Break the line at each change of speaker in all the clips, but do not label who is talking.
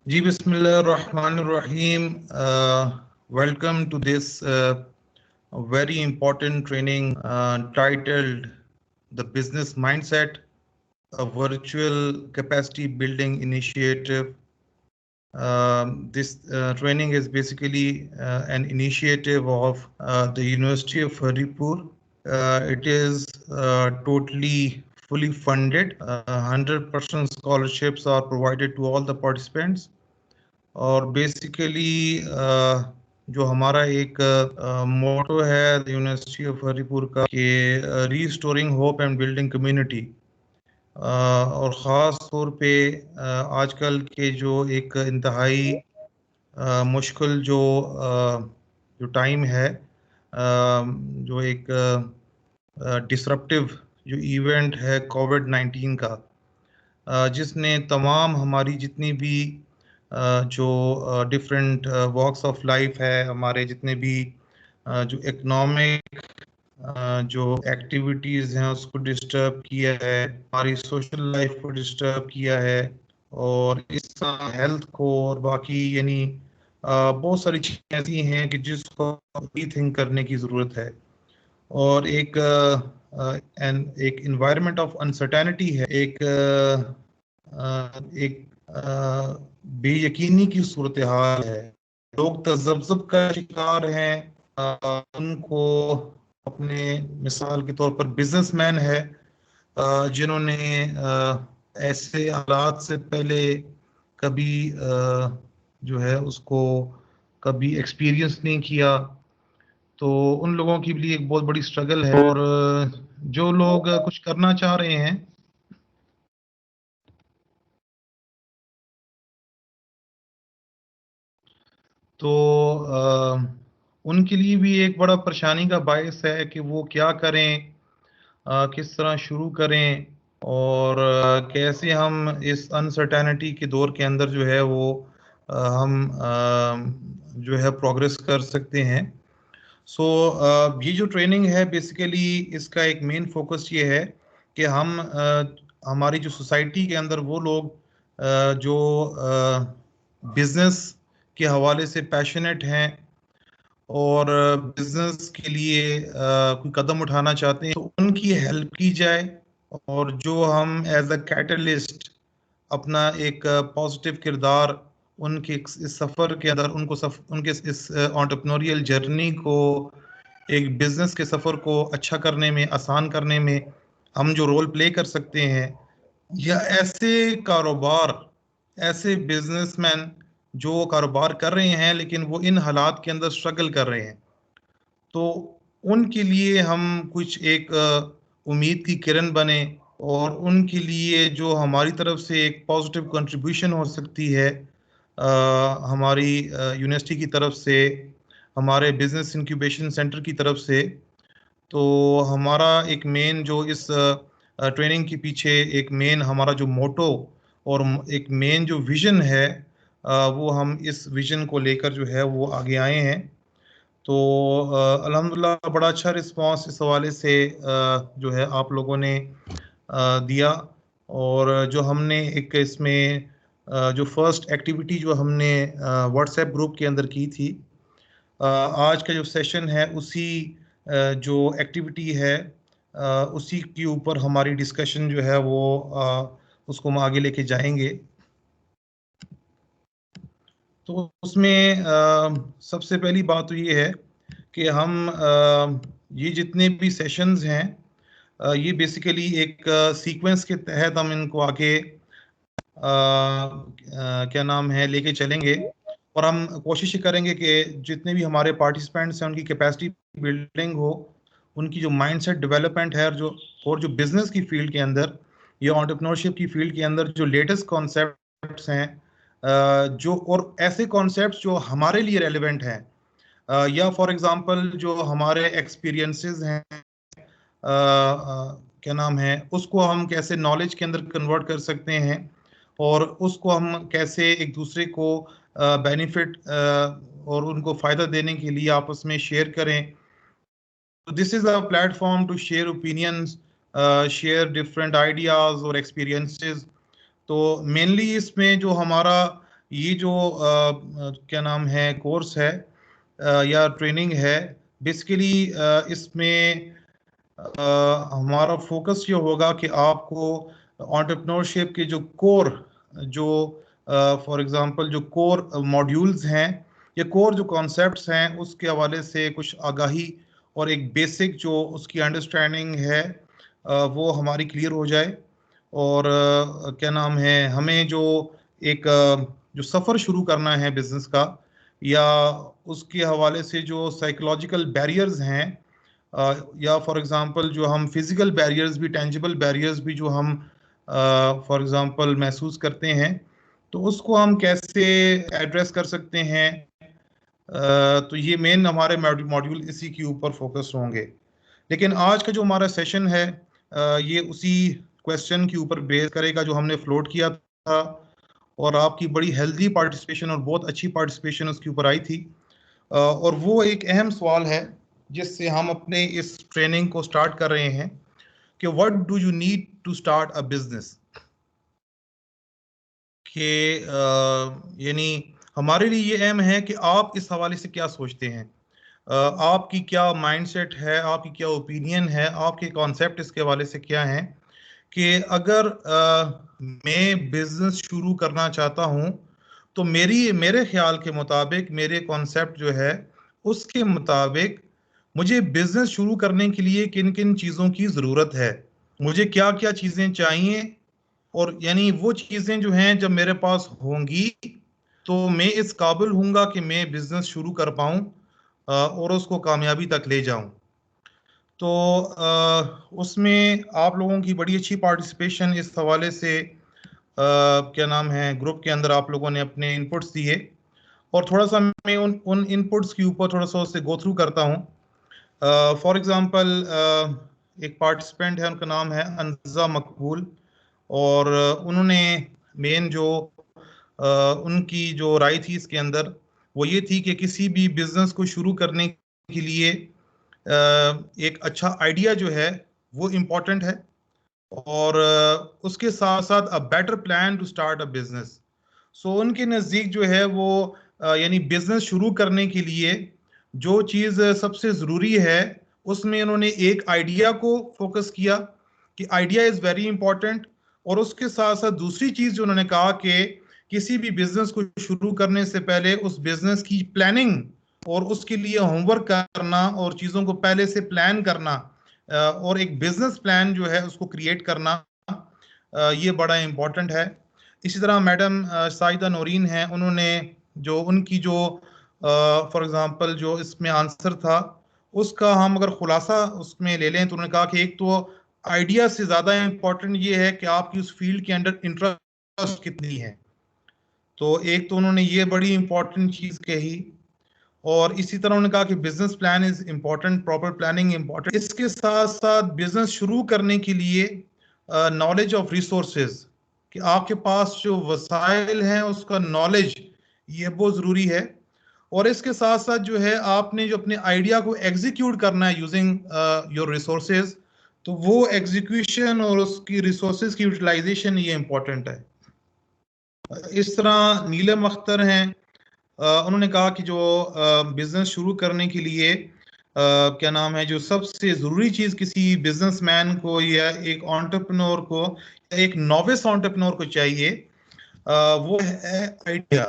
Ji Bismillahirrahmanirrahim. Welcome to this very important training titled The Business Mindset, a Virtual Capacity Building Initiative. This training is basically an initiative of the University of Haripur. It is totally fully funded. 100% scholarships are provided to all the participants. और basically जो हमारा एक मोटो है university of Haripur का कि restoring hope and building community, और ख़ास तौर पे आजकल के जो एक इंतहाई मुश्किल जो टाइम है, जो एक डिसरप्टिव जो इवेंट है कोविड-19 का, जिसने तमाम हमारी जितनी भी जो डिफरेंट वॉक्स ऑफ लाइफ है, हमारे जितने भी जो इकोनॉमिक जो एक्टिविटीज़ हैं उसको डिस्टर्ब किया है, हमारी सोशल लाइफ को डिस्टर्ब किया है, और इस हेल्थ को और बाकी यानी बहुत सारी चीज़ें ऐसी हैं कि जिसको रीथिंक करने की ज़रूरत है। और एक इन्वायरमेंट ऑफ अनसर्टेनिटी है, एक बेयकीनी की सूरत हाल है। लोग तज़ब्ज़ुब का शिकार हैं, उनको अपने मिसाल के तौर पर बिजनेसमैन है जिन्होंने ऐसे हालात से पहले कभी जो है उसको कभी एक्सपीरियंस नहीं किया, तो उन लोगों के लिए एक बहुत बड़ी स्ट्रगल है। और जो लोग कुछ करना चाह रहे हैं, तो उनके लिए भी एक बड़ा परेशानी का बायस है कि वो क्या करें, किस तरह शुरू करें, और कैसे हम इस अनसर्टेनिटी के दौर के अंदर जो है वो हम जो है प्रोग्रेस कर सकते हैं। सो ये जो ट्रेनिंग है बेसिकली इसका एक मेन फोकस ये है कि हम हमारी जो सोसाइटी के अंदर वो लोग जो बिजनेस के हवाले से पैशनेट हैं और बिजनेस के लिए कोई कदम उठाना चाहते हैं, तो उनकी हेल्प की जाए, और जो हम एज अ कैटलिस्ट अपना एक पॉजिटिव किरदार उनके इस सफ़र के अंदर उनके इस एंटरप्रेन्योरियल जर्नी को, एक बिजनेस के सफ़र को अच्छा करने में, आसान करने में हम जो रोल प्ले कर सकते हैं, या ऐसे कारोबार, ऐसे बिजनेसमैन जो कारोबार कर रहे हैं लेकिन वो इन हालात के अंदर स्ट्रगल कर रहे हैं, तो उनके लिए हम कुछ एक उम्मीद की किरण बने, और उनके लिए जो हमारी तरफ से एक पॉजिटिव कंट्रीब्यूशन हो सकती है हमारी यूनिवर्सिटी की तरफ से, हमारे बिजनेस इंक्यूबेशन सेंटर की तरफ से। तो हमारा एक मेन जो इस ट्रेनिंग के पीछे एक मेन हमारा जो मोटो और एक मेन जो विज़न है, वो हम इस विज़न को लेकर जो है वो आगे आए हैं। तो अल्हम्दुलिल्लाह बड़ा अच्छा रिस्पांस इस हवाले से जो है आप लोगों ने दिया। और जो हमने एक इसमें जो फर्स्ट एक्टिविटी जो हमने व्हाट्सएप ग्रुप के अंदर की थी, आज का जो सेशन है उसी जो एक्टिविटी है उसी के ऊपर हमारी डिस्कशन जो है वो उसको हम आगे लेके जाएंगे। तो उसमें सबसे पहली बात तो ये है कि हम ये जितने भी सेशंस हैं, ये बेसिकली एक सीक्वेंस के तहत हम इनको आगे क्या नाम है लेके चलेंगे, और हम कोशिश करेंगे कि जितने भी हमारे पार्टिसिपेंट्स हैं उनकी कैपेसिटी बिल्डिंग हो, उनकी जो माइंडसेट डेवलपमेंट है, और जो बिजनेस की फील्ड के अंदर या एंटरप्रेन्योरशिप की फील्ड के अंदर जो लेटेस्ट कॉन्सेप्ट्स हैं, जो और ऐसे कॉन्सेप्ट्स जो हमारे लिए रेलिवेंट हैं, या फॉर एग्जांपल जो हमारे एक्सपीरियंसेस हैं, क्या नाम है उसको हम कैसे नॉलेज के अंदर कन्वर्ट कर सकते हैं, और उसको हम कैसे एक दूसरे को बेनिफिट और उनको फ़ायदा देने के लिए आपस में शेयर करें। तो this is a platform to share opinions, share different ideas और एक्सपीरियंसेस। तो मेनली इसमें जो हमारा ये जो क्या नाम है कोर्स है या ट्रेनिंग है, बेसिकली इसमें हमारा फोकस ये होगा कि आपको एंटरप्रेन्योरशिप के जो कोर, जो फॉर एग्जांपल जो कोर मॉड्यूल्स हैं या कोर जो कॉन्सेप्ट्स हैं, उसके हवाले से कुछ आगाही और एक बेसिक जो उसकी अंडरस्टैंडिंग है वो हमारी क्लियर हो जाए। और क्या नाम है, हमें जो एक जो सफ़र शुरू करना है बिजनेस का, या उसके हवाले से जो साइकोलॉजिकल बैरियर्स हैं, या फॉर एग्जांपल जो हम फिजिकल बैरियर्स भी, टेंजिबल बैरियर्स भी जो हम फॉर एग्जांपल महसूस करते हैं, तो उसको हम कैसे एड्रेस कर सकते हैं। तो ये मेन हमारे मॉड्यूल इसी के ऊपर फोकस होंगे। लेकिन आज का जो हमारा सेशन है ये उसी क्वेश्चन के ऊपर बेस करेगा जो हमने फ्लोट किया था, और आपकी बड़ी हेल्दी पार्टिसिपेशन और बहुत अच्छी पार्टिसिपेशन उसके ऊपर आई थी। और वो एक अहम सवाल है जिससे हम अपने इस ट्रेनिंग को स्टार्ट कर रहे हैं कि what do you need to start a business. कि यानी हमारे लिए ये अहम है कि आप इस हवाले से क्या सोचते हैं, आपकी क्या माइंडसेट है, आपकी क्या ओपिनियन है, आपके कॉन्सेप्ट इसके हवाले से क्या हैं, कि अगर मैं बिजनेस शुरू करना चाहता हूं, तो मेरे ख्याल के मुताबिक, मेरे कॉन्सेप्ट जो है उसके मुताबिक, मुझे बिजनेस शुरू करने के लिए किन किन चीज़ों की ज़रूरत है, मुझे क्या क्या चीज़ें चाहिए, और यानी वो चीज़ें जो हैं जब मेरे पास होंगी तो मैं इस काबिल हूँगा कि मैं बिजनेस शुरू कर पाऊँ और उसको कामयाबी तक ले जाऊँ। तो उसमें आप लोगों की बड़ी अच्छी पार्टिसिपेशन इस हवाले से, क्या नाम है, ग्रुप के अंदर आप लोगों ने अपने इनपुट्स दिए, और थोड़ा सा मैं उन उन इनपुट्स के ऊपर थोड़ा सा उससे गो थ्रू करता हूँ। फॉर एग्जांपल एक पार्टिसिपेंट है, उनका नाम है अनजा मकबूल, और उन्होंने मेन जो उनकी जो राय थी इसके अंदर, वो ये थी कि किसी भी बिजनेस को शुरू करने के लिए एक अच्छा आइडिया जो है वो इम्पोर्टेंट है, और उसके साथ साथ a better plan to start a business. So उनके नज़दीक जो है वो यानी बिजनेस शुरू करने के लिए जो चीज़ सबसे ज़रूरी है, उसमें उन्होंने एक आइडिया को फोकस किया कि आइडिया इज़ वेरी इंपॉर्टेंट। और उसके साथ साथ दूसरी चीज़ जो उन्होंने कहा कि किसी भी बिजनेस को शुरू करने से पहले उस बिजनेस की प्लानिंग और उसके लिए होमवर्क करना और चीज़ों को पहले से प्लान करना, और एक बिजनेस प्लान जो है उसको क्रिएट करना, ये बड़ा इम्पोर्टेंट है। इसी तरह मैडम साइदा नौरीन हैं, उन्होंने जो उनकी जो फॉर एग्जांपल जो इसमें आंसर था, उसका हम अगर खुलासा उसमें ले लें, तो उन्होंने कहा कि एक तो आइडिया से ज़्यादा इम्पोर्टेंट ये है कि आपकी उस फील्ड के अंदर इंटरेस्ट कितनी है। तो एक तो उन्होंने ये बड़ी इंपॉर्टेंट चीज़ कही, और इसी तरह उन्होंने कहा कि business plan is important, proper planning important. इसके साथ साथ बिजनेस शुरू करने के लिए नॉलेज ऑफ रिसोर्सेज, कि आपके पास जो वसाइल हैं उसका नॉलेज, ये बहुत ज़रूरी है। और इसके साथ साथ जो है आपने जो अपने आइडिया को एग्जीक्यूट करना है यूजिंग योर रिसोर्सेज, तो वो एग्जीक्यूशन और उसकी रिसोर्सेज की यूटिलाइजेशन ये इम्पोर्टेंट है। इस तरह नीलम अख्तर हैं, उन्होंने कहा कि जो बिजनेस शुरू करने के लिए क्या नाम है, जो सबसे ज़रूरी चीज़ किसी बिजनेसमैन को या एक एंटरप्रेन्योर को या एक नोविस एंटरप्रेन्योर को चाहिए, वो है आइडिया।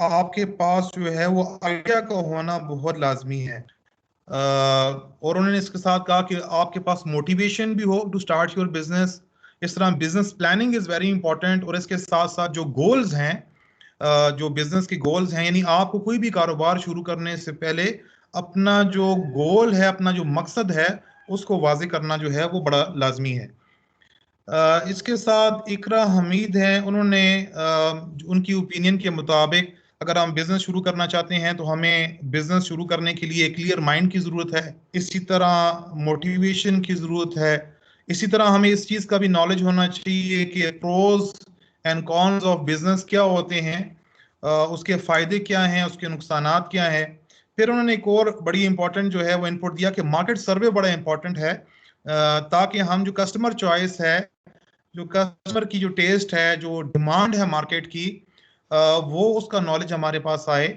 आपके पास जो है वो आइडिया का होना बहुत लाजमी है। और उन्होंने इसके साथ कहा कि आपके पास मोटिवेशन भी हो टू स्टार्ट योर बिजनेस। इस तरह business planning is very important, और इसके साथ साथ जो गोल्स हैं, जो बिजनेस के गोल्स हैं, यानी आपको कोई भी कारोबार शुरू करने से पहले अपना जो गोल है, अपना जो मकसद है, उसको वाजे करना जो है वो बड़ा लाजमी है। इसके साथ इकरा हमीद हैं, उन्होंने उनकी ओपिनियन के मुताबिक अगर हम बिजनेस शुरू करना चाहते हैं तो हमें बिजनेस शुरू करने के लिए क्लियर माइंड की ज़रूरत है, इसी तरह मोटिवेशन की ज़रूरत है, इसी तरह हमें इस चीज़ का भी नॉलेज होना चाहिए कि pros and cons of business क्या होते हैं, उसके फ़ायदे क्या हैं, उसके नुकसानात क्या हैं। फिर उन्होंने एक और बड़ी इंपॉर्टेंट जो है वो इनपुट दिया कि मार्केट सर्वे बड़ा इंपॉर्टेंट है, ताकि हम जो कस्टमर चॉइस है, जो कस्टमर की जो टेस्ट है, जो डिमांड है मार्केट की, वो उसका नॉलेज हमारे पास आए।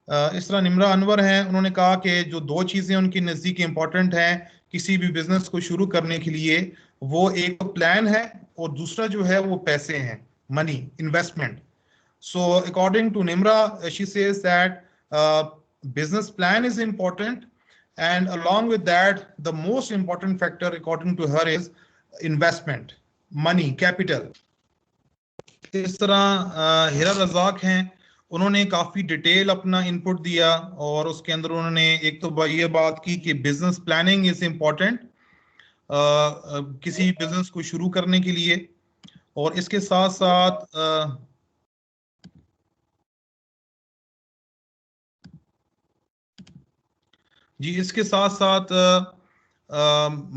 इस तरह निम्रा अनवर हैं, उन्होंने कहा कि जो दो चीज़ें उनकी नज़दीक इम्पॉर्टेंट हैं किसी भी बिजनेस को शुरू करने के लिए, वो एक तो प्लान है और दूसरा जो है वो पैसे हैं, money, investment. So according to Nimra, she says that business plan is important, and along with that the most important factor according to her is investment, money, capital. इस तरह हिरा रजाक हैं, उन्होंने काफ़ी डिटेल अपना इनपुट दिया और उसके अंदर उन्होंने एक तो ये बात की कि बिजनेस प्लानिंग इज इम्पॉर्टेंट किसी बिजनेस को शुरू करने के लिए, और इसके साथ साथ जी इसके साथ साथ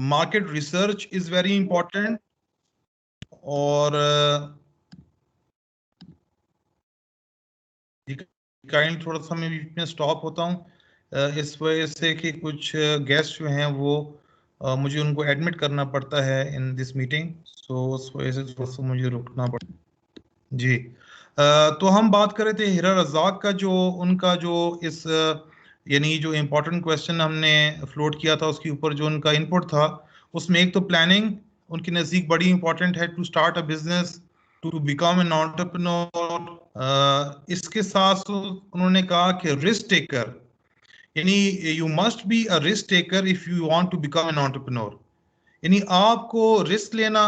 market research is very important. और काइंड थोड़ा सा मैं बीच में स्टॉप होता हूँ इस वजह से कि कुछ गेस्ट जो हैं वो मुझे उनको एडमिट करना पड़ता है इन दिस मीटिंग, सो उस वजह से थोड़ा सा मुझे रुकना पड़ता जी। तो हम बात कर रहे थे हिरा रज़ाक का, जो उनका जो इस यानी जो इम्पोर्टेंट क्वेश्चन हमने फ्लोट किया था उसके ऊपर जो उनका इनपुट था, उसमें एक तो प्लानिंग उनके नज़दीक बड़ी इंपॉर्टेंट है to start a business, to become an entrepreneur. इसके साथ उन्होंने कहा कि रिस्क टेकर, यानी you must be a risk taker if you want to become an entrepreneur, यानी आपको रिस्क लेना,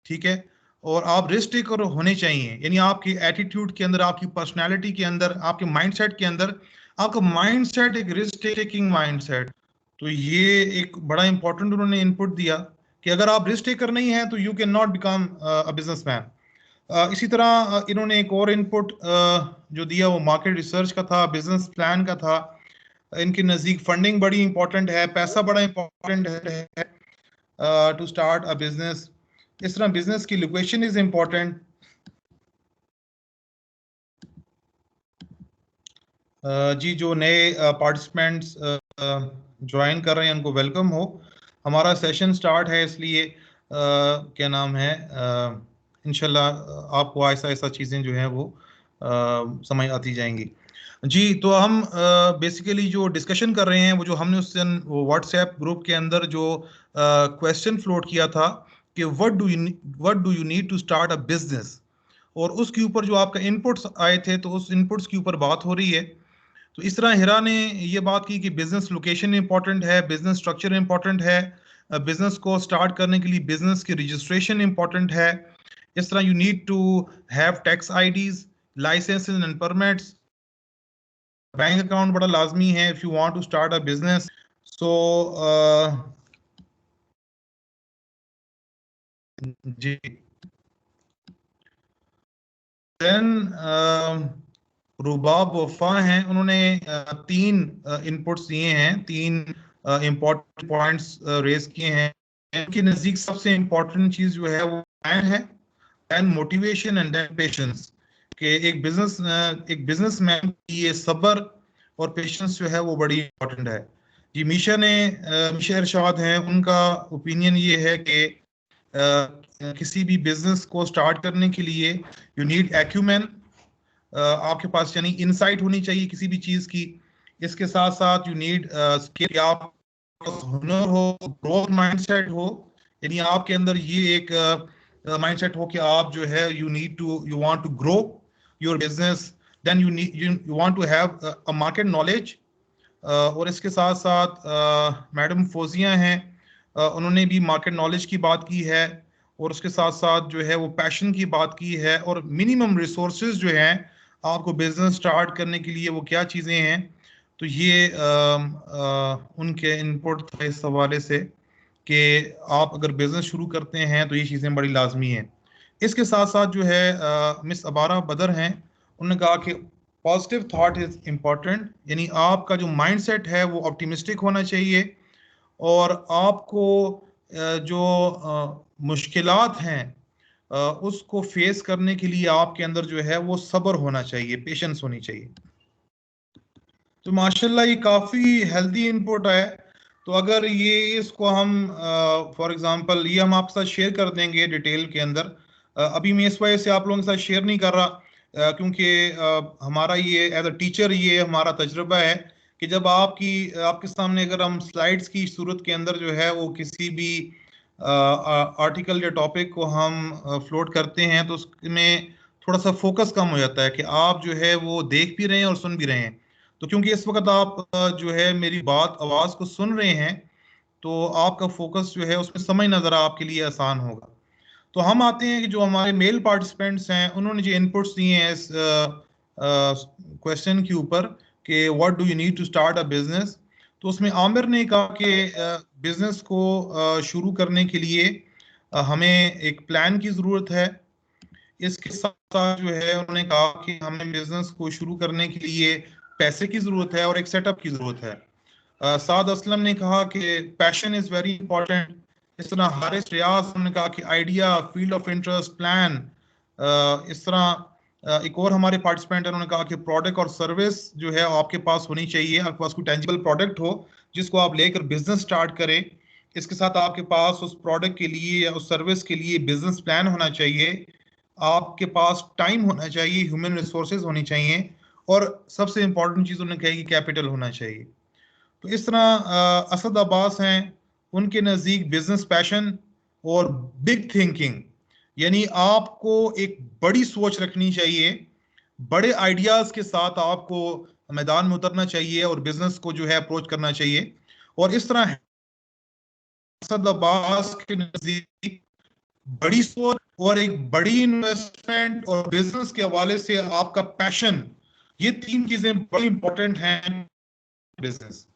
ठीक है, और आप रिस्क टेकर होने चाहिए, यानी आपकी एटीट्यूड के अंदर, आपकी पर्सनालिटी के अंदर, आपके माइंडसेट के अंदर, आपका माइंडसेट एक रिस्क टेकिंग माइंडसेट। तो ये एक बड़ा इंपॉर्टेंट उन्होंने इनपुट दिया कि अगर आप रिस्क टेकर नहीं हैं तो you can not become a businessman. इसी तरह इन्होंने एक और इनपुट जो दिया वो मार्केट रिसर्च का था, बिजनेस प्लान का था। इनके नज़दीक फंडिंग बड़ी इंपॉर्टेंट है, पैसा बड़ा इंपॉर्टेंट है टू स्टार्ट अ बिजनेस। इस तरह बिजनेस की लोकेशन इज इम्पोर्टेंट। जी जो नए पार्टिसिपेंट्स ज्वाइन कर रहे हैं उनको वेलकम हो। हमारा सेशन स्टार्ट है, इसलिए क्या नाम है, इंशाल्लाह आपको ऐसा ऐसा चीज़ें जो हैं वो समझ आती जाएंगी। जी तो हम बेसिकली जो डिस्कशन कर रहे हैं वो जो हमने उस दिन वो व्हाट्सएप ग्रुप के अंदर जो क्वेश्चन फ्लोट किया था कि what do you need to start a business, और उसके ऊपर जो आपका इनपुट्स आए थे तो उस इनपुट्स के ऊपर बात हो रही है। तो इस तरह हिरा ने ये बात की कि बिजनेस लोकेशन इंपॉर्टेंट है, बिजनेस स्ट्रक्चर इंपॉर्टेंट है, बिजनेस को स्टार्ट करने के लिए बिजनेस की रजिस्ट्रेशन इंपॉर्टेंट है। इस तरह you need to have tax IDs, licenses and permits, bank account बड़ा लाजमी है if you want to start a business. So जी देन रुबाब वफा हैं, उन्होंने तीन इनपुट्स दिए हैं, तीन इम्पोर्टेंट पॉइंट्स रेज किए हैं। उनके नज़दीक सबसे इम्पोर्टेंट चीज़ जो है वो प्लान है, and motivation and then patience, कि एक बिजनेसमैन की ये सब्र और पेशेंस जो है वो बड़ी इंपॉर्टेंट है। जी मीशा इरशाद हैं, उनका ओपिनियन ये है कि किसी भी बिजनेस को स्टार्ट करने के लिए यू नीड एक्यूमेन, आपके पास यानी इनसाइट होनी चाहिए किसी भी चीज की। इसके साथ साथ यू नीड स्किल, आप हुनर हो, ग्रोथ माइंडसेट हो, यानी आपके अंदर ये एक माइंडसेट हो कि आप जो है you want to grow your business, then you want to have a market knowledge. और इसके साथ साथ मैडम फौजिया हैं, उन्होंने भी मार्केट नॉलेज की बात की है, और उसके साथ साथ जो है वो पैशन की बात की है, और मिनिमम रिसोर्सेज जो हैं आपको बिजनेस स्टार्ट करने के लिए वो क्या चीज़ें हैं। तो ये उनके इनपुट था इस हवाले से कि आप अगर बिजनेस शुरू करते हैं तो ये चीज़ें बड़ी लाजमी हैं। इसके साथ साथ जो है मिस अबारा बदर हैं, उन्होंने कहा कि पॉजिटिव थॉट इज इम्पॉर्टेंट, यानी आपका जो माइंडसेट है वो ऑप्टिमिस्टिक होना चाहिए, और आपको जो मुश्किलात हैं उसको फेस करने के लिए आपके अंदर जो है वो सब्र होना चाहिए, पेशेंस होनी चाहिए। तो माशाल्लाह ये काफ़ी हेल्दी इनपुट है। तो अगर ये इसको हम फॉर एग्जांपल ये हम आपके साथ शेयर कर देंगे डिटेल के अंदर, अभी मैं इस वजह से आप लोगों के साथ शेयर नहीं कर रहा क्योंकि हमारा ये एज अ टीचर ये हमारा तजुर्बा है कि जब आपके सामने अगर हम स्लाइड्स की सूरत के अंदर जो है वो किसी भी आर्टिकल या टॉपिक को हम फ्लोट करते हैं तो उसमें थोड़ा सा फोकस कम हो जाता है कि आप जो है वो देख भी रहे हैं और सुन भी रहे हैं। तो क्योंकि इस वक्त आप जो है मेरी बात आवाज़ को सुन रहे हैं तो आपका फोकस जो है उसमें समझना ज़रा आपके लिए आसान होगा। तो हम आते हैं कि जो हमारे मेल पार्टिसिपेंट्स हैं उन्होंने जो इनपुट्स दिए हैं इस क्वेश्चन के ऊपर कि what do you need to start a business. तो उसमें आमिर ने कहा कि बिजनेस को शुरू करने के लिए हमें एक प्लान की ज़रूरत है। इसके साथ साथ जो है उन्होंने कहा कि हमें बिजनेस को शुरू करने के लिए पैसे की ज़रूरत है और एक सेटअप की ज़रूरत है। साद असलम ने कहा कि पैशन इज़ वेरी इंपॉर्टेंट। इस तरह हारिस रियाज ने कहा कि idea, field of interest, plan. इस तरह एक और हमारे पार्टिसिपेंट है, उन्होंने कहा कि प्रोडक्ट और सर्विस जो है आपके पास होनी चाहिए, आपके पास कोई टेंजिबल प्रोडक्ट हो जिसको आप लेकर बिजनेस स्टार्ट करें। इसके साथ आपके पास उस प्रोडक्ट के लिए या उस सर्विस के लिए बिजनेस प्लान होना चाहिए। आपके पास टाइम होना चाहिए, ह्यूमन रिसोर्सेज होनी चाहिए, और सबसे इंपॉर्टेंट चीज़ उन्होंने कही कि कैपिटल होना चाहिए। तो इस तरह असद अब्बास हैं, उनके नज़दीक बिजनेस पैशन और बिग थिंकिंग, यानी आपको एक बड़ी सोच रखनी चाहिए, बड़े आइडियाज के साथ आपको मैदान में उतरना चाहिए और बिजनेस को जो है अप्रोच करना चाहिए। और इस तरह असद अब्बास के नज़दीक बड़ी सोच और एक बड़ी इन्वेस्टमेंट और बिजनेस के हवाले से आपका पैशन, ये तीन चीजें बड़ी इंपॉर्टेंट हैं बिजनेस।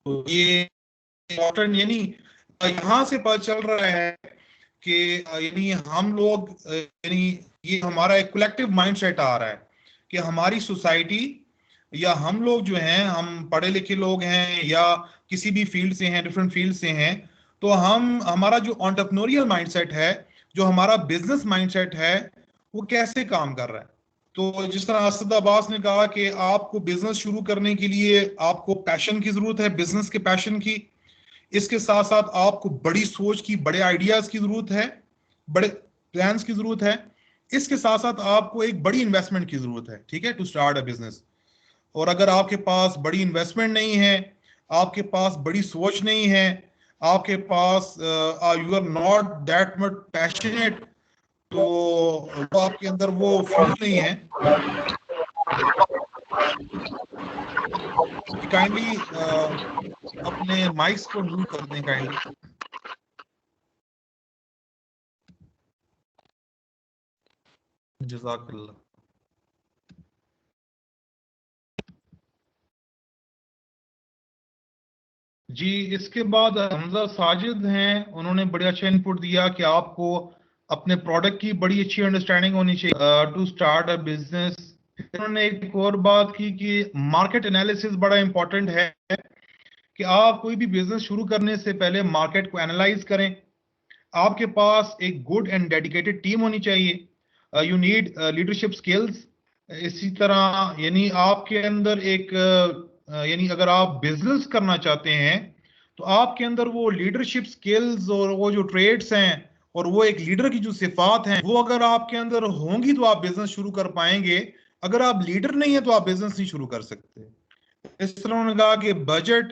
तो ये इम्पोर्टेंट, यानी यहाँ से पता चल रहा है कि यानी हम लोग यानी ये हमारा एक कलेक्टिव माइंडसेट आ रहा है कि हमारी सोसाइटी या हम लोग जो हैं, हम पढ़े लिखे लोग हैं या किसी भी फील्ड से हैं, डिफरेंट फील्ड से हैं, तो हम हमारा जो एंटरप्रेन्योरियल माइंडसेट है, जो हमारा बिजनेस माइंडसेट है, वो कैसे काम कर रहा है। तो जिस तरह असद अब्बास ने कहा कि आपको बिजनेस शुरू करने के लिए आपको पैशन की जरूरत है, बिजनेस के पैशन की। इसके साथ साथ आपको बड़ी सोच की, बड़े आइडियाज की जरूरत है, बड़े प्लान्स की जरूरत है। इसके साथ साथ आपको एक बड़ी इन्वेस्टमेंट की जरूरत है, ठीक है, टू स्टार्ट अ बिजनेस। और अगर आपके पास बड़ी इन्वेस्टमेंट नहीं है, आपके पास बड़ी सोच नहीं है, आपके पास you are not that much passionate, तो वो आपके अंदर वो फ्यूल नहीं है। काइंडली अपने माइक्स को म्यूट कर दें काइंडली। जज़ाकल्लाह। जी, इसके बाद हमजा साजिद हैं, उन्होंने बड़े अच्छा इनपुट दिया कि आपको अपने प्रोडक्ट की बड़ी अच्छी अंडरस्टैंडिंग होनी चाहिए टू स्टार्ट अ बिजनेस। उन्होंने एक और बात की कि मार्केट एनालिसिस बड़ा इंपॉर्टेंट है, कि आप कोई भी बिजनेस शुरू करने से पहले मार्केट को एनालाइज करें। आपके पास एक गुड एंड डेडिकेटेड टीम होनी चाहिए। You need leadership skills. इसी तरह यानी आपके अंदर एक यानी अगर आप बिजनेस करना चाहते हैं तो आपके अंदर वो लीडरशिप स्किल्स और वो जो ट्रेड्स हैं और वो एक लीडर की जो सिफात हैं, वो अगर आपके अंदर होंगी तो आप बिजनेस शुरू कर पाएंगे। अगर आप लीडर नहीं है तो आप बिजनेस नहीं शुरू कर सकते। इस तरह उन्होंने कहा कि बजट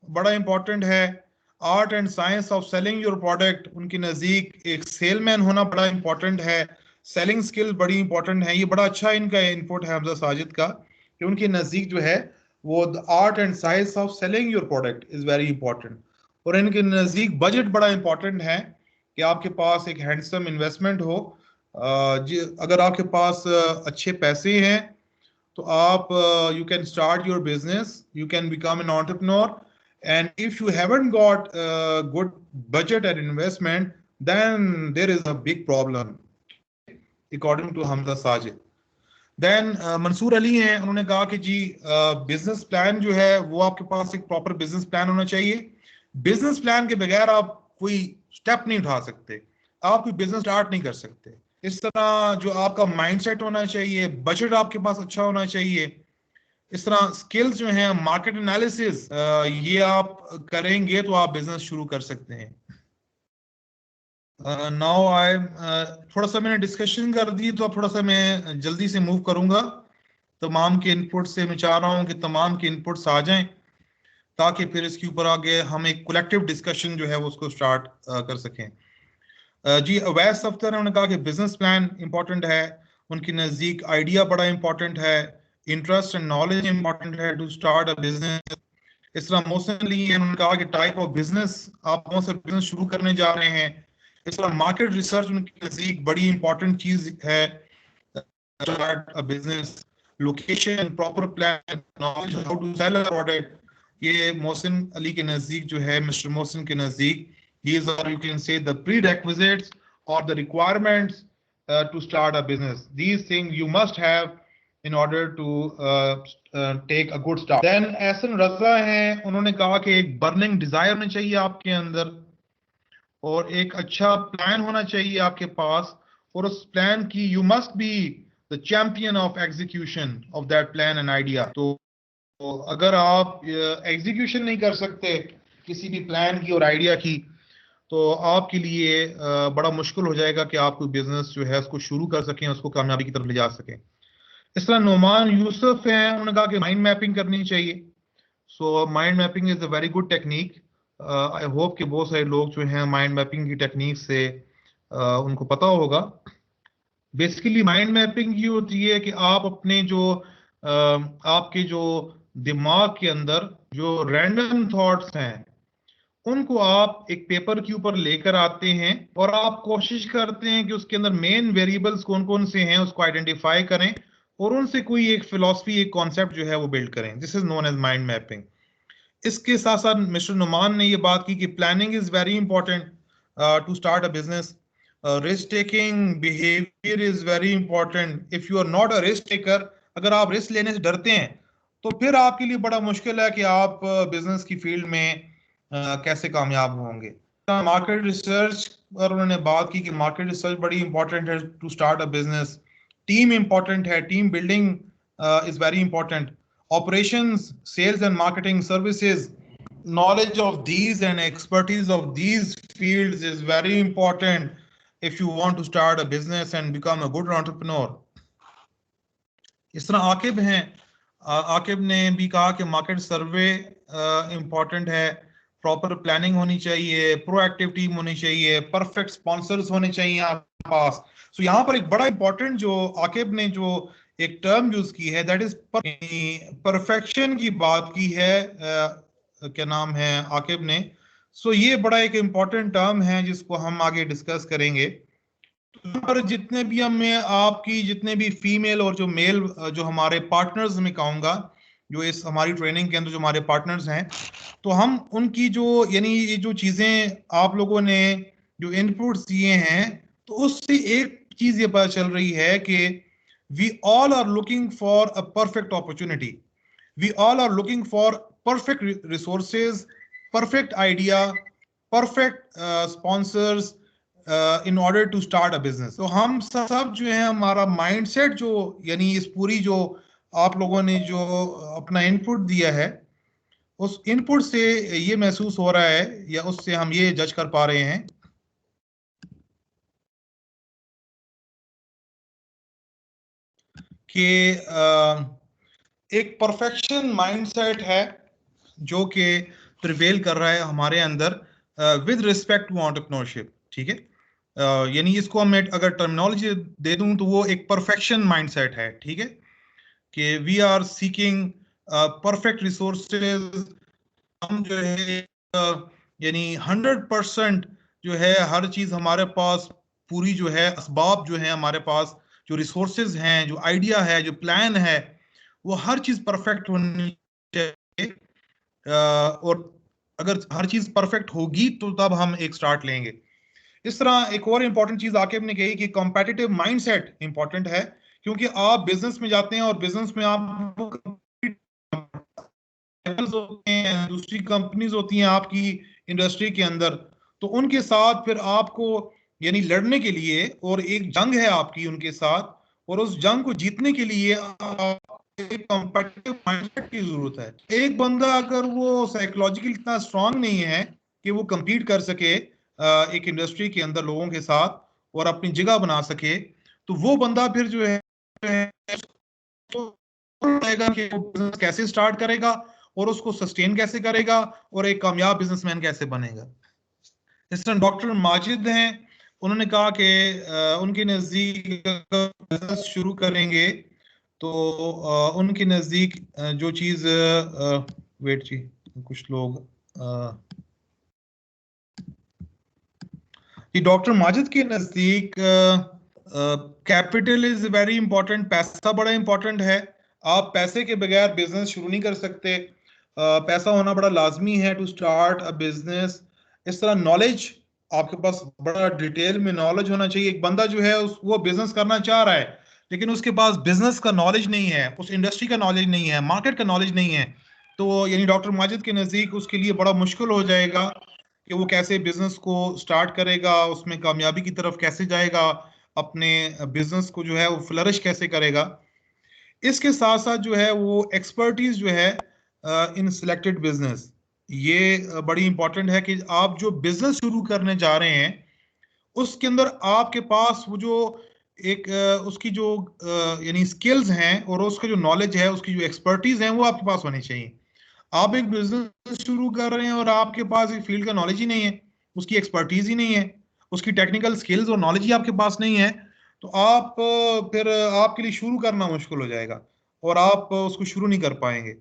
बड़ा इंपॉर्टेंट है। Art and science of selling your product, उनके नज़दीक एक सेलमैन होना बड़ा इंपॉर्टेंट है। सेलिंग स्किल बड़ी इंपॉर्टेंट है। ये बड़ा अच्छा इनका इनपुट है हमजा साजिद का, कि उनके नज़दीक जो है वो the art and science of selling your product is very important. और इनके नज़दीक बजट बड़ा इंपॉर्टेंट है कि आपके पास एक हैंडसम इन्वेस्टमेंट हो। अगर आपके पास अच्छे पैसे हैं तो आप you can start your business, you can become an entrepreneur, and if you haven't got good budget and investment, then there is a big problem according to Hamza Sajid. Then Mansoor Ali हैं, उन्होंने कहा कि जी बिजनेस प्लान जो है वो आपके पास एक proper business plan होना चाहिए। बिजनेस प्लान के बगैर आप कोई स्टेप नहीं उठा सकते, आप कोई बिजनेस स्टार्ट नहीं कर सकते। इस तरह जो आपका माइंडसेट होना चाहिए, बजट आपके पास अच्छा होना चाहिए। इस तरह स्किल्स जो हैं, मार्केट एनालिसिस, ये आप करेंगे तो आप बिजनेस शुरू कर सकते हैं। नाउ आई थोड़ा सा मैंने डिस्कशन कर दी, तो अब थोड़ा सा मैं जल्दी से मूव करूंगा। तमाम के इनपुट से मैं चाह रहा हूं कि तमाम के इनपुट्स आ जाएं, ताकि फिर इसके ऊपर आगे हम एक कलेक्टिव डिस्कशन जो है वो उसको स्टार्ट कर सकें। जी अवैस अख्तर ने कहा कि बिजनेस प्लान इंपॉर्टेंट है, उनके नज़दीक आइडिया बड़ा इंपॉर्टेंट है, इंटरेस्ट एंड नॉलेज इंपॉर्टेंट है टू स्टार्ट अ बिजनेस। इस तरह मोहसिन अली है, उन्होंने कहा कि टाइप ऑफ बिजनेस, आप कौन सा बिजनेस शुरू करने जा रहे हैं। इस तरह मार्केट रिसर्च उनके नज़दीक बड़ी इंपॉर्टेंट चीज है, start a business. Location, proper plan, knowledge how to sell a product, ये मोहसिन अली के नज़दीक जो है, मिस्टर मोहसिन के नज़दीक, these are, you can say, the prerequisites or the requirements to start a business. These things you must have in order to take a good start. Then Ehsan रजा हैं, उन्होंने कहा कि एक बर्निंग डिजायर होनी चाहिए आपके अंदर, और एक अच्छा प्लान होना चाहिए आपके पास, और उस प्लान की you must be the champion of execution of that plan and idea. तो अगर आप एग्जीक्यूशन नहीं कर सकते किसी भी प्लान की और आइडिया की, तो आपके लिए बड़ा मुश्किल हो जाएगा कि आप कोई बिजनेस जो है उसको शुरू कर सकें, उसको कामयाबी की तरफ ले जा सकें। इस तरह नोमान यूसुफ हैं, उन्होंने कहा कि माइंड मैपिंग करनी चाहिए। So mind mapping is a very good technique. I hope कि बहुत सारे लोग जो हैं माइंड मैपिंग की टेक्निक से उनको पता होगा। बेसिकली माइंड मैपिंग ये होती है कि आप अपने जो आपके जो दिमाग के अंदर जो रैंडम थॉट्स हैं, उनको आप एक पेपर के ऊपर लेकर आते हैं, और आप कोशिश करते हैं कि उसके अंदर मेन वेरिएबल्स कौन कौन से हैं उसको आइडेंटिफाई करें, और उनसे कोई एक फिलॉसफी, एक कॉन्सेप्ट जो है वो बिल्ड करें। This is known as mind mapping. इसके साथ साथ मिस्टर नुमान ने ये बात की कि planning is very important to start a business. Risk taking behaviour is very important. If you are not a risk taker, अगर आप रिस्क लेने से डरते हैं, तो फिर आपके लिए बड़ा मुश्किल है कि आप बिजनेस की फील्ड में कैसे कामयाब होंगे। मार्केट रिसर्च पर उन्होंने बात की कि मार्केट रिसर्च बड़ी इंपॉर्टेंट है to start a business. Team important है, team building is very important. Operations, sales and marketing services, knowledge of these and expertise of these fields is very important if you want to start a business and become a good entrepreneur. इस तरह आकिब हैं, आकिब ने भी कहा कि market सर्वे important है, proper planning होनी चाहिए, प्रोएक्टिव टीम होनी चाहिए, परफेक्ट स्पॉन्सर्स होने चाहिए आपके पास। सो यहाँ पर एक बड़ा इंपॉर्टेंट जो आकिब ने जो एक टर्म यूज की है, दैट इज परफेक्शन की बात की है, क्या नाम है आकिब ने। सो ये बड़ा एक इंपॉर्टेंट टर्म है जिसको हम आगे डिस्कस करेंगे। पर जितने भी हमें आपकी जितने भी फीमेल और जो मेल जो हमारे पार्टनर्स में कहूंगा, जो इस हमारी ट्रेनिंग के अंदर जो हमारे पार्टनर्स हैं, तो हम उनकी जो यानी ये जो चीजें आप लोगों ने जो इनपुट्स दिए हैं, तो उससे एक चीज ये पता चल रही है कि we all are looking for a perfect opportunity, we all are looking for perfect resources, perfect idea, perfect sponsors in order to start a business. तो हम सब जो है हमारा माइंडसेट जो यानी इस पूरी जो आप लोगों ने जो अपना इनपुट दिया है, उस इनपुट से ये महसूस हो रहा है या उससे हम ये जज कर पा रहे हैं कि एक परफेक्शन माइंडसेट है जो कि प्रिवेल कर रहा है हमारे अंदर विद रिस्पेक्ट टू एंटरप्रेन्योरशिप। ठीक है, यानी इसको मैं अगर टर्मिनोलॉजी दे दूं तो वो एक परफेक्शन माइंडसेट है। ठीक है, कि we are seeking perfect resources. हम जो है यानी 100% जो है हर चीज हमारे पास, पूरी जो है असबाब जो है हमारे पास, जो रिसोर्सेज हैं, जो आइडिया है, जो प्लान है, वो हर चीज परफेक्ट होनी चाहिए। और अगर हर चीज परफेक्ट होगी तो तब हम एक स्टार्ट लेंगे। इस तरह एक और इंपॉर्टेंट चीज आकिब ने कही कि कॉम्पिटिटिव माइंडसेट इंपॉर्टेंट है, क्योंकि आप बिजनेस में जाते हैं और बिजनेस में आप होते हैं, दूसरी कंपनीज होती हैं आपकी इंडस्ट्री के अंदर, तो उनके साथ फिर आपको यानी लड़ने के लिए, और एक जंग है आपकी उनके साथ, और उस जंग को जीतने के लिए एक कॉम्पिटिटिव माइंडसेट की जरूरत है। एक बंदा अगर वो साइकोलॉजिकली इतना स्ट्रांग नहीं है कि वो compete कर सके एक इंडस्ट्री के अंदर लोगों के साथ और अपनी जगह बना सके, तो वो बंदा फिर जो है कि वो बिजनेस कैसे स्टार्ट करेगा और उसको सस्टेन कैसे करेगा और एक कामयाब बिजनेसमैन कैसे बनेगा। इस तरह डॉक्टर माजिद हैं, उन्होंने कहा कि उनके नज़दीक बिजनेस शुरू करेंगे तो उनके नज़दीक जो चीज़ वेट जी कुछ लोग डॉक्टर माजिद के नज़दीक कैपिटल इज वेरी इंपॉर्टेंट, पैसा बड़ा इंपॉर्टेंट है। आप पैसे के बगैर बिजनेस शुरू नहीं कर सकते, पैसा होना बड़ा लाजमी है टू स्टार्ट अ बिजनेस। इस तरह नॉलेज, आपके पास बड़ा डिटेल में नॉलेज होना चाहिए। एक बंदा जो है वो बिजनेस करना चाह रहा है लेकिन उसके पास बिजनेस का नॉलेज नहीं है, उस इंडस्ट्री का नॉलेज नहीं है, मार्केट का नॉलेज नहीं है, तो यानी डॉक्टर माजिद के नज़दीक उसके लिए बड़ा मुश्किल हो जाएगा कि वो कैसे बिजनेस को स्टार्ट करेगा, उसमें कामयाबी की तरफ कैसे जाएगा, अपने बिजनेस को जो है वो फ्लरिश कैसे करेगा। इसके साथ साथ जो है वो एक्सपर्टीज जो है इन सिलेक्टेड बिजनेस, ये बड़ी इंपॉर्टेंट है कि आप जो बिजनेस शुरू करने जा रहे हैं उसके अंदर आपके पास वो जो एक उसकी जो यानी स्किल्स हैं और उसका जो नॉलेज है, उसकी जो एक्सपर्टीज है वो आपके पास होनी चाहिए। आप एक बिजनेस शुरू कर रहे हैं और आपके पास एक फील्ड का नॉलेज ही नहीं है, उसकी एक्सपर्टीज ही नहीं है, उसकी टेक्निकल स्किल्स और नॉलेज ही आपके पास नहीं है, तो आप फिर आपके लिए शुरू करना मुश्किल हो जाएगा और आप उसको शुरू नहीं कर पाएंगे।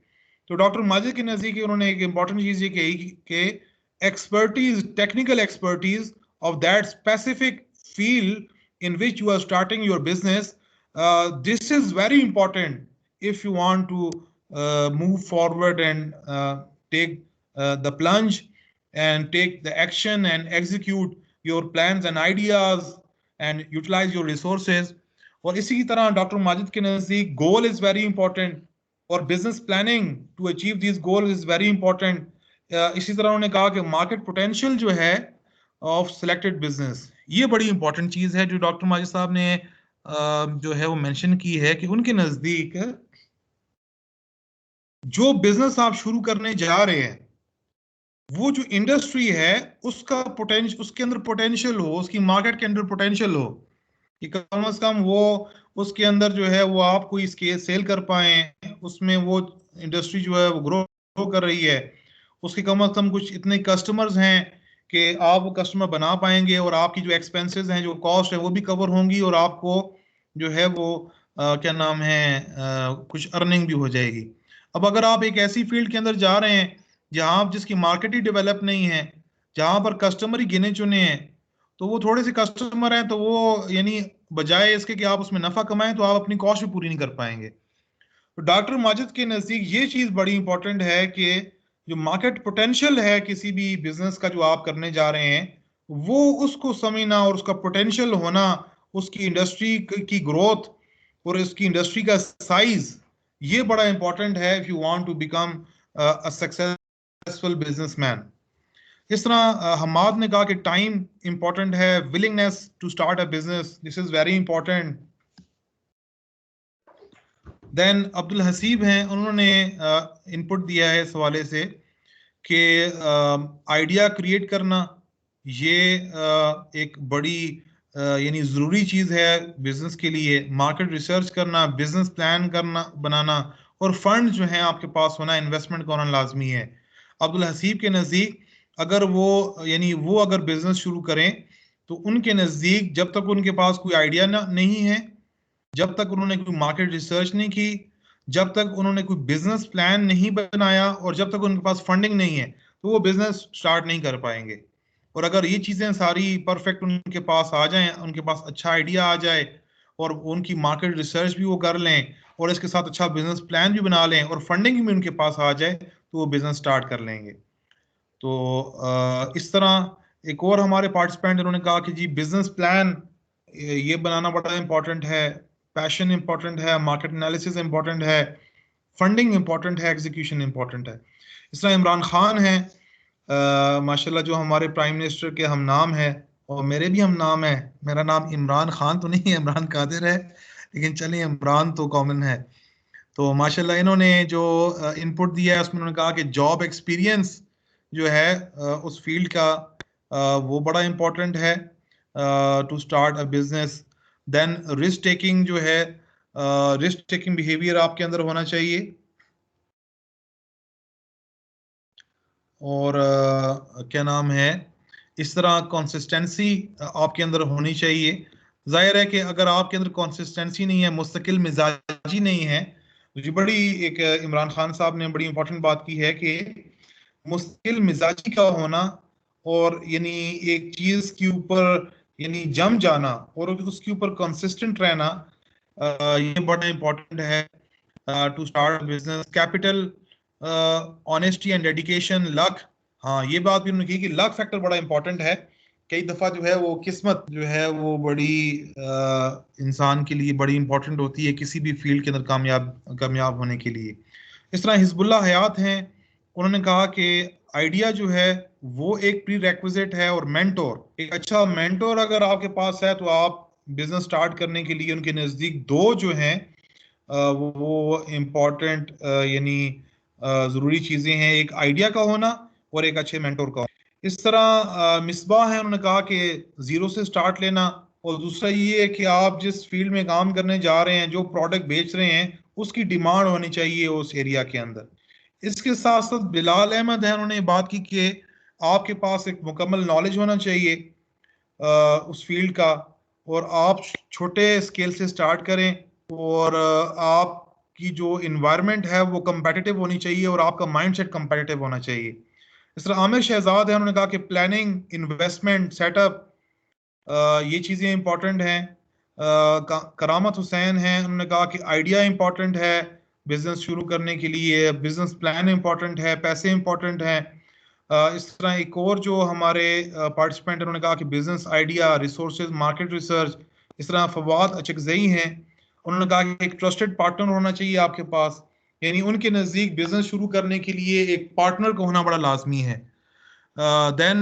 तो डॉक्टर माजिद के नज़दीक उन्होंने एक इंपॉर्टेंट चीज़ ये कही कि expertise, technical expertise of that specific field in which you are starting your business, this is very important if you want to move forward and take the plunge and take the action and execute your plans and ideas and utilize your resources. और इसी की तरह doctor Majid के नज़दीक goal is very important और business planning to achieve this goal is very important. इसी तरह उन्होंने कहा कि मार्केट पोटेंशियल जो है ऑफ सिलेक्टेड बिजनेस, ये बड़ी इंपॉर्टेंट चीज है जो डॉक्टर माजिद साहब ने जो है वो मेंशन की है कि उनके नजदीक जो बिजनेस आप शुरू करने जा रहे हैं वो जो इंडस्ट्री है उसका पोटेंशियल, उसके अंदर पोटेंशियल हो, उसकी मार्केट के अंदर पोटेंशियल हो कि कम से कम वो उसके अंदर जो है वो आप कोई इसके सेल कर पाए, उसमें वो इंडस्ट्री जो है वो ग्रो कर रही है, उसके कम से कम कुछ इतने कस्टमर्स हैं कि आप वो कस्टमर बना पाएंगे और आपकी जो एक्सपेंसेस हैं, जो कॉस्ट है वो भी कवर होंगी और आपको जो है वो क्या नाम है कुछ अर्निंग भी हो जाएगी। अब अगर आप एक ऐसी फील्ड के अंदर जा रहे हैं जहां आप जिसकी मार्केट ही डेवलप नहीं है, जहां पर कस्टमर ही गिने चुने हैं, तो वो थोड़े से कस्टमर हैं तो वो यानी बजाय इसके कि आप उसमें नफा कमाएं तो आप अपनी कॉस्ट भी पूरी नहीं कर पाएंगे। तो डॉक्टर माजिद के नजदीक ये चीज बड़ी इंपॉर्टेंट है कि जो मार्केट पोटेंशियल है किसी भी बिजनेस का जो आप करने जा रहे हैं वो उसको समझना और उसका पोटेंशियल होना, उसकी इंडस्ट्री की ग्रोथ और उसकी इंडस्ट्री का साइज, ये बड़ा इंपॉर्टेंट है if you want to become a successful businessman. इस तरह हमाद ने कहा कि टाइम इंपॉर्टेंट है, willingness to start a business, this is very important. Then Abdul Haseeb हैं, उन्होंने इनपुट दिया है इस हवाले से कि आइडिया क्रिएट करना ये एक बड़ी यानी ज़रूरी चीज़ है बिजनेस के लिए। मार्केट रिसर्च करना, बिजनेस प्लान करना बनाना और फंड जो है आपके पास होना, इन्वेस्टमेंट का होना लाजमी है। अब्दुल हसीब के नज़दीक अगर वो यानी वो अगर बिजनेस शुरू करें तो उनके नज़दीक जब तक उनके पास कोई आइडिया नहीं है, जब तक उन्होंने कोई मार्केट रिसर्च नहीं की, जब तक उन्होंने कोई बिजनेस प्लान नहीं बनाया और जब तक उनके पास फंडिंग नहीं है, तो वो बिजनेस स्टार्ट नहीं कर पाएंगे। और अगर ये चीजें सारी परफेक्ट उनके पास आ जाएं, उनके पास अच्छा आइडिया आ जाए और उनकी मार्केट रिसर्च भी वो कर लें और इसके साथ अच्छा बिजनेस प्लान भी बना लें और फंडिंग भी उनके पास आ जाए, तो वो बिजनेस स्टार्ट कर लेंगे। तो इस तरह एक और हमारे पार्टिसिपेंट उन्होंने कहा कि जी बिजनेस प्लान ये बनाना बड़ा इंपॉर्टेंट है, पैशन इंपॉर्टेंट है, मार्केट एनालिसिस इंपॉर्टेंट है, फंडिंग इंपॉर्टेंट है, एग्जीक्यूशन इंपॉर्टेंट है। इस तरह इमरान खान है माशाल्लाह जो हमारे प्राइम मिनिस्टर के हम नाम है और मेरे भी हम नाम है। मेरा नाम इमरान खान तो नहीं है, इमरान कादिर है, लेकिन चलिए इमरान तो कॉमन है। तो माशाल्लाह इन्होंने जो इनपुट दिया है उसमें उन्होंने कहा कि जॉब एक्सपीरियंस जो है उस फील्ड का वो बड़ा इंपॉर्टेंट है to start a business. Then risk taking जो है, रिस्क टेकिंग बिहेवियर आपके अंदर होना चाहिए। और क्या नाम है, इस तरह कंसिस्टेंसी आपके अंदर होनी चाहिए। जाहिर है कि अगर आपके अंदर कंसिस्टेंसी नहीं है, मुस्तकिल मिजाजी नहीं है, जी बड़ी एक इमरान खान साहब ने बड़ी इंपॉर्टेंट बात की है कि मुस्तकिल मिजाजी का होना और यानी एक चीज के ऊपर यानी जम जाना और उसके ऊपर कंसिस्टेंट रहना, ये बड़ा इंपॉर्टेंट है to start business. Capital, honesty and dedication, luck. हाँ, ये बात भी उन्होंने की कि लक फैक्टर बड़ा इंपॉर्टेंट है। कई दफा जो है वो किस्मत जो है वो बड़ी इंसान के लिए बड़ी इंपॉर्टेंट होती है किसी भी फील्ड के अंदर कामयाब कामयाब होने के लिए। इस तरह हिजबुल्लाह हयात हैं, उन्होंने कहा कि आइडिया जो है वो एक प्री रेक्विजिट है, और मेंटोर, एक अच्छा मेंटोर अगर आपके पास है तो आप बिजनेस स्टार्ट करने के लिए उनके नज़दीक दो जो हैं वो इम्पोर्टेंट यानी ज़रूरी चीज़ें हैं, एक आइडिया का होना और एक अच्छे मेंटोर का होना। इस तरह मिसबाह है, उन्होंने कहा कि ज़ीरो से स्टार्ट लेना, और दूसरा ये है कि आप जिस फील्ड में काम करने जा रहे हैं, जो प्रोडक्ट बेच रहे हैं, उसकी डिमांड होनी चाहिए उस एरिया के अंदर। इसके साथ साथ बिलाल अहमद है, उन्होंने बात की कि आपके पास एक मुकम्मल नॉलेज होना चाहिए उस फील्ड का, और आप छोटे स्केल से स्टार्ट करें, और आपकी जो इन्वायरमेंट है वो competitive होनी चाहिए और आपका माइंडसेट competitive होना चाहिए। इस तरह आमिर शहजाद है, उन्होंने कहा कि प्लानिंग, इन्वेस्टमेंट, सेटअप, ये चीज़ें इंपॉर्टेंट हैं। करामत हुसैन हैं, उन्होंने कहा कि आइडिया इंपॉर्टेंट है बिजनेस शुरू करने के लिए, बिजनेस प्लान इंपॉर्टेंट है, पैसे इंपॉर्टेंट हैं। इस तरह एक और जो हमारे पार्टिसिपेंट उन्होंने कहा कि business idea, resources, market research. इस तरह फवाद अचकजई हैं, उन्होंने कहा कि एक ट्रस्टेड पार्टनर होना चाहिए आपके पास, यानी उनके नज़दीक बिजनेस शुरू करने के लिए एक पार्टनर का होना बड़ा लाजमी है। देन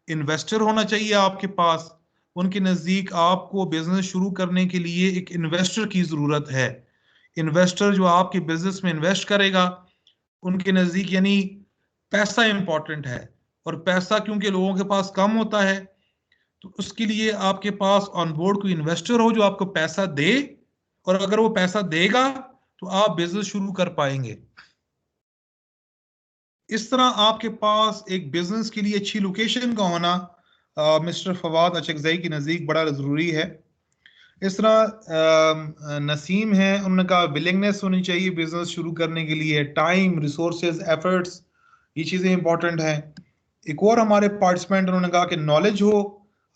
इन्वेस्टर होना चाहिए आपके पास, उनके नज़दीक आपको बिजनेस शुरू करने के लिए एक इन्वेस्टर की ज़रूरत है। इन्वेस्टर जो आपके बिजनेस में इन्वेस्ट करेगा, उनके नज़दीक यानी पैसा इंपॉर्टेंट है, और पैसा क्योंकि लोगों के पास कम होता है, तो उसके लिए आपके पास ऑन बोर्ड कोई इन्वेस्टर हो जो आपको पैसा दे, और अगर वो पैसा देगा तो आप बिजनेस शुरू कर पाएंगे। इस तरह आपके पास एक बिजनेस के लिए अच्छी लोकेशन का होना मिस्टर फवाद अचकजई के नज़दीक बड़ा ज़रूरी है। इस तरह नसीम है, उन्होंने कहा विलिंगनेस होनी चाहिए बिजनेस शुरू करने के लिए, टाइम, रिसोर्सेज, एफर्ट्स, ये चीज़ें इंपॉर्टेंट हैं। एक और हमारे पार्टिसिपेंट उन्होंने कहा कि नॉलेज हो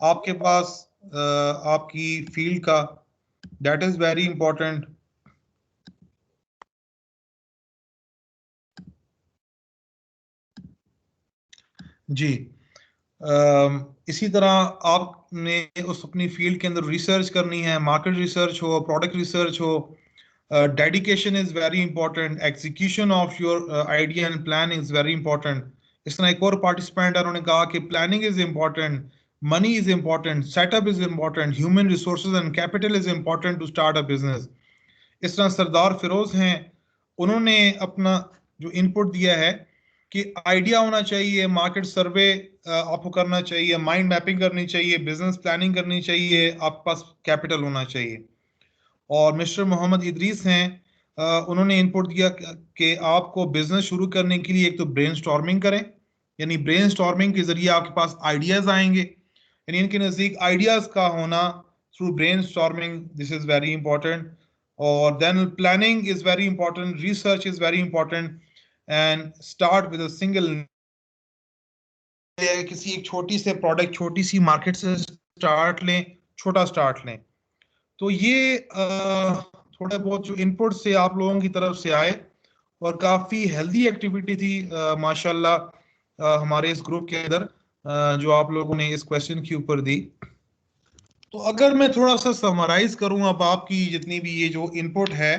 आपके पास आपकी फील्ड का, दैट इज़ वेरी इंपॉर्टेंट। जी, इसी तरह आपने उस अपनी फील्ड के अंदर रिसर्च करनी है, मार्केट रिसर्च हो, प्रोडक्ट रिसर्च हो। Dedication is very important, execution of your idea and plan is very important. इस तरह एक और पार्टिसिपेंट है, उन्होंने कहा कि planning is important, money is important, setup is important, human resources and capital is important to start a business. इस तरह सरदार फिरोज हैं, उन्होंने अपना जो इनपुट दिया है कि आइडिया होना चाहिए, मार्केट सर्वे आपको करना चाहिए, माइंड मैपिंग करनी चाहिए, बिजनेस प्लानिंग करनी चाहिए, आपके पास कैपिटल होना चाहिए। और मिस्टर मोहम्मद इदरीस हैं, उन्होंने इनपुट दिया कि आपको बिजनेस शुरू करने के लिए एक तो ब्रेनस्टॉर्मिंग करें, यानी ब्रेनस्टॉर्मिंग के जरिए आपके पास आइडियाज आएंगे, यानी इनके नज़दीक आइडियाज का होना through brainstorming, this is very important. और then planning is very important, research is very important, and start with a single, किसी एक छोटी से प्रोडक्ट, छोटी सी मार्केट से स्टार्ट लें, छोटा स्टार्ट लें। तो ये थोड़े बहुत जो इनपुट से आप लोगों की तरफ से आए, और काफ़ी हेल्दी एक्टिविटी थी माशाल्लाह हमारे इस ग्रुप के अंदर, जो आप लोगों ने इस क्वेश्चन के ऊपर दी। तो अगर मैं थोड़ा सा समराइज करूं अब आपकी जितनी भी ये जो इनपुट है,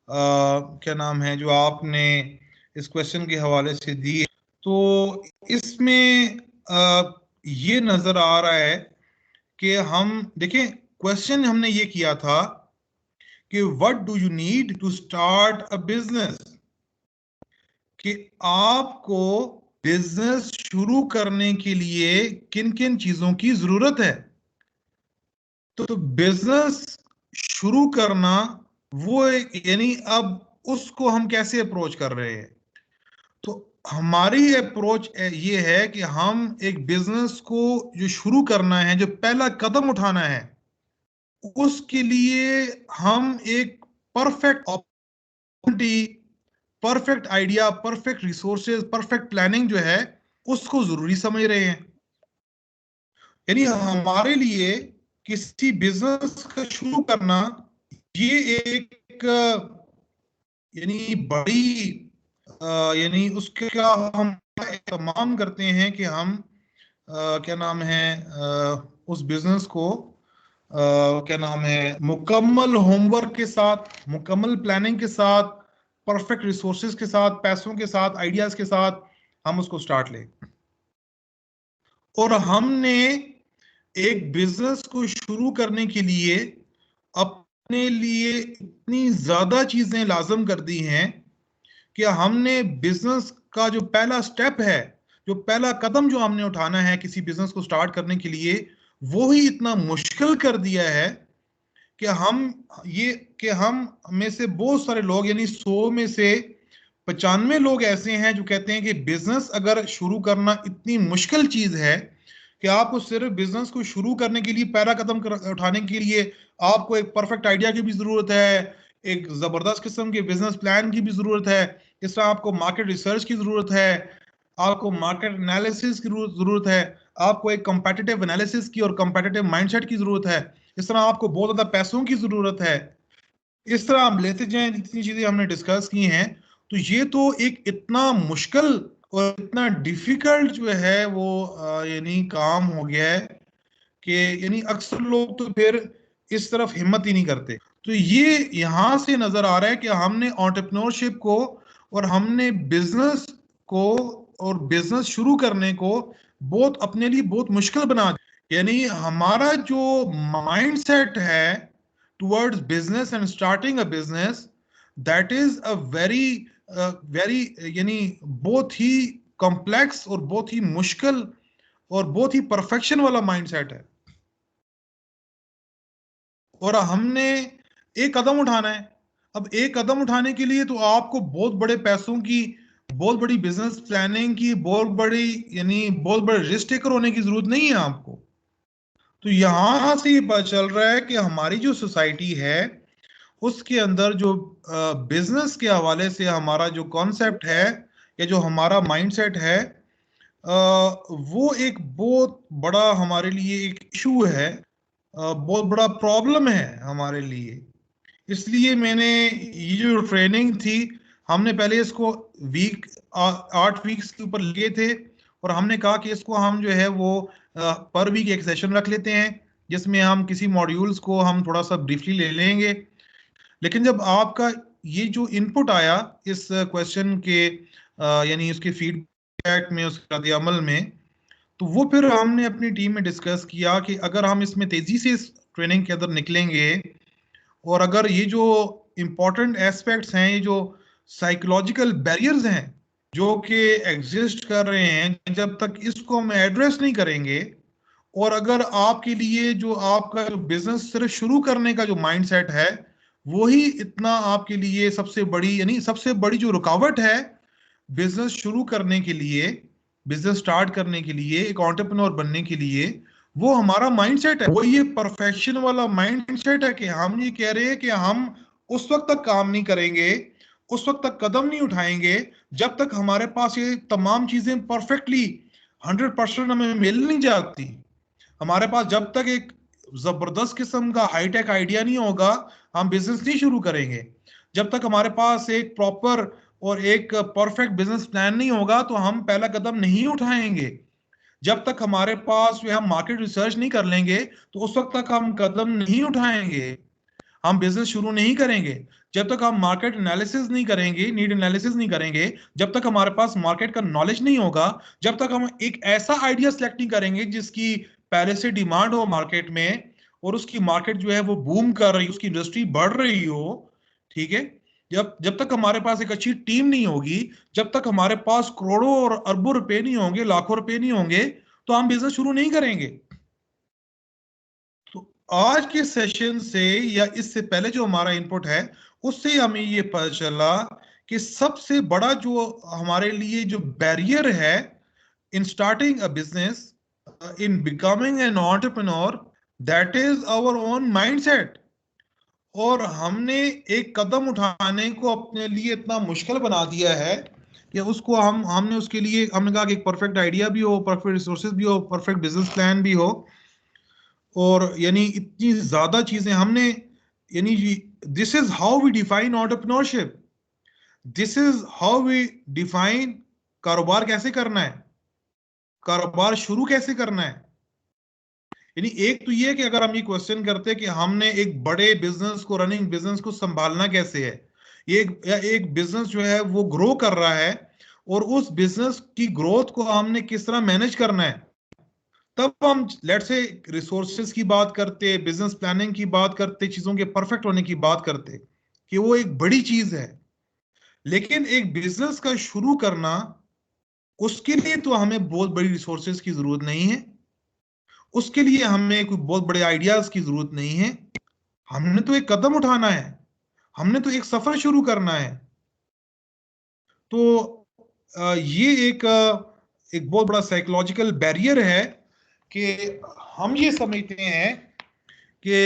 क्या नाम है, जो आपने इस क्वेश्चन के हवाले से दी, तो इसमें ये नजर आ रहा है कि हम देखें, क्वेश्चन हमने ये किया था कि what do you need to start a business, कि आपको बिजनेस शुरू करने के लिए किन किन चीजों की जरूरत है। तो बिजनेस शुरू करना वो यानी अब उसको हम कैसे अप्रोच कर रहे हैं। तो हमारी अप्रोच ये है कि हम एक बिजनेस को जो शुरू करना है, जो पहला कदम उठाना है, उसके लिए हम एक perfect opportunity, perfect idea, perfect resources, perfect planning जो है उसको जरूरी समझ रहे हैं। यानी हमारे लिए किसी बिजनेस का शुरू करना ये एक यानी बड़ी यानी उसके क्या हम तमाम करते हैं कि हम क्या नाम है उस बिजनेस को क्या नाम है मुकम्मल होमवर्क के साथ, मुकम्मल प्लानिंग के साथ, परफेक्ट रिसोर्सेज के साथ, पैसों के साथ, आइडियाज के साथ हम उसको स्टार्ट लें। और हमने एक बिजनेस को शुरू करने के लिए अपने लिए इतनी ज्यादा चीजें लाजम कर दी हैं कि हमने बिजनेस का जो पहला स्टेप है, जो पहला कदम जो हमने उठाना है किसी बिजनेस को स्टार्ट करने के लिए, वो ही इतना मुश्किल कर दिया है कि हम ये कि हम में से बहुत सारे लोग यानी 100 में से 95 लोग ऐसे हैं जो कहते हैं कि बिजनेस अगर शुरू करना इतनी मुश्किल चीज है कि आपको सिर्फ बिजनेस को शुरू करने के लिए, पहला कदम उठाने के लिए आपको एक परफेक्ट आइडिया की भी जरूरत है, एक जबरदस्त किस्म के बिजनेस प्लान की भी जरूरत है, इस तरह आपको मार्केट रिसर्च की जरूरत है, आपको मार्केट एनालिसिस की जरूरत है, आपको एक कंपेटिटिव एनालिसिस की और कंपेटिटिव माइंडसेट की जरूरत है, इस तरह आपको बहुत ज्यादा पैसों की जरूरत है। इस तरह हम लेते जाएं, इतनी चीजें हमने डिस्कस की हैं। तो ये तो एक इतना मुश्किल और इतना डिफिकल्ट जो है वो यानी काम हो गया है कि यानी अक्सर लोग तो फिर इस तरफ हिम्मत ही नहीं करते। तो ये यहां से नजर आ रहा है कि हमने एंटरप्रेन्योरशिप को और हमने बिजनेस को और बिजनेस शुरू करने को बहुत अपने लिए बहुत मुश्किल बना दिया। यानी हमारा जो माइंडसेट है towards business and starting a business, that is a very very यानी बहुत ही कॉम्प्लेक्स और बहुत ही मुश्किल और बहुत ही परफेक्शन वाला माइंडसेट है। और हमने एक कदम उठाना है। अब एक कदम उठाने के लिए तो आपको बहुत बड़े पैसों की, बहुत बड़ी बिजनेस प्लानिंग की, बहुत बड़ी यानी बहुत बड़े रिस्क टेकर होने की जरूरत नहीं है आपको। तो यहां से ये पता चल रहा है कि हमारी जो सोसाइटी है उसके अंदर जो बिजनेस के हवाले से हमारा जो कॉन्सेप्ट है या जो हमारा माइंडसेट है, वो एक बहुत बड़ा हमारे लिए एक इशू है, बहुत बड़ा प्रॉब्लम है हमारे लिए। इसलिए मैंने ये जो ट्रेनिंग थी, हमने पहले इसको वीक 8 वीक्स के ऊपर लिए थे और हमने कहा कि इसको हम जो है वो पर वीक एक सेशन रख लेते हैं जिसमें हम किसी मॉड्यूल्स को हम थोड़ा सा ब्रीफली ले लेंगे। लेकिन जब आपका ये जो इनपुट आया इस क्वेश्चन के यानी उसके फीडबैक में, उसके रद्द अमल में, तो वो फिर हमने अपनी टीम में डिस्कस किया कि अगर हम इसमें तेजी से इस ट्रेनिंग के अंदर निकलेंगे और अगर ये जो इम्पोर्टेंट एस्पेक्ट्स हैं, ये जो साइकोलॉजिकल बैरियर्स हैं जो कि एग्जिस्ट कर रहे हैं, जब तक इसको हम एड्रेस नहीं करेंगे, और अगर आपके लिए जो आपका जो बिजनेस सिर्फ शुरू करने का जो माइंडसेट है वही इतना आपके लिए सबसे बड़ी यानी सबसे बड़ी जो रुकावट है बिजनेस शुरू करने के लिए, बिजनेस स्टार्ट करने के लिए, एक एंटरप्रेन्योर बनने के लिए, वो हमारा माइंडसेट है। वो ये परफेक्शन वाला माइंडसेट है कि हम ये कह रहे हैं कि हम उस वक्त तक काम नहीं करेंगे, उस वक्त तक कदम नहीं उठाएंगे जब तक हमारे पास ये तमाम चीजें परफेक्टली 100% हमें मिल नहीं जाती। हमारे पास जब तक एक जबरदस्त किस्म का हाईटेक आइडिया नहीं होगा हम बिजनेस नहीं शुरू करेंगे। जब तक हमारे पास एक प्रॉपर और एक परफेक्ट बिजनेस प्लान नहीं होगा तो हम पहला कदम नहीं उठाएंगे। जब तक हमारे पास जो हम मार्केट रिसर्च नहीं कर लेंगे तो उस वक्त तक हम कदम नहीं उठाएंगे, हम बिजनेस शुरू नहीं करेंगे। जब तक हम मार्केट एनालिसिस नहीं करेंगे, नीड एनालिसिस नहीं करेंगे, जब तक हमारे पास मार्केट का नॉलेज नहीं होगा, जब तक हम एक ऐसा आइडिया सेलेक्ट नहीं करेंगे जिसकी पहले से डिमांड हो मार्केट में और उसकी मार्केट जो है वो बूम कर रही, उसकी इंडस्ट्री बढ़ रही हो, ठीक है, जब जब तक हमारे पास एक अच्छी टीम नहीं होगी, जब तक हमारे पास करोड़ों और अरबों रुपए नहीं होंगे, लाखों रुपए नहीं होंगे, तो हम बिजनेस शुरू नहीं करेंगे। तो आज के सेशन से या इससे पहले जो हमारा इनपुट है, उससे हमें ये पता चला कि सबसे बड़ा जो हमारे लिए जो बैरियर है in starting a business, in becoming an entrepreneur, that is our own mindset. और हमने एक कदम उठाने को अपने लिए इतना मुश्किल बना दिया है कि उसको हमने उसके लिए हमने कहा कि एक परफेक्ट आइडिया भी हो, परफेक्ट रिसोर्सेज भी हो, परफेक्ट बिजनेस प्लान भी हो, और यानी इतनी ज्यादा चीजें हमने, यानी this is how we define entrepreneurship, this is how we define कारोबार कैसे करना है, कारोबार शुरू कैसे करना है। यानी एक तो ये है कि अगर हम ये क्वेश्चन करते हैं कि हमने एक बड़े बिजनेस को, रनिंग बिजनेस को संभालना कैसे है, ये एक बिजनेस जो है वो ग्रो कर रहा है, और उस बिजनेस की ग्रोथ को हमने किस तरह मैनेज करना है, तब हम लेट से रिसोर्सेज की बात करते, बिजनेस प्लानिंग की बात करते, चीजों के परफेक्ट होने की बात करते, कि वो एक बड़ी चीज है। लेकिन एक बिजनेस का शुरू करना, उसके लिए तो हमें बहुत बड़ी रिसोर्सेज की जरूरत नहीं है, उसके लिए हमें कोई बहुत बड़े आइडियाज की जरूरत नहीं है। हमने तो एक कदम उठाना है, हमने तो एक सफर शुरू करना है। तो ये एक बहुत बड़ा साइकोलॉजिकल बैरियर है कि हम ये समझते हैं कि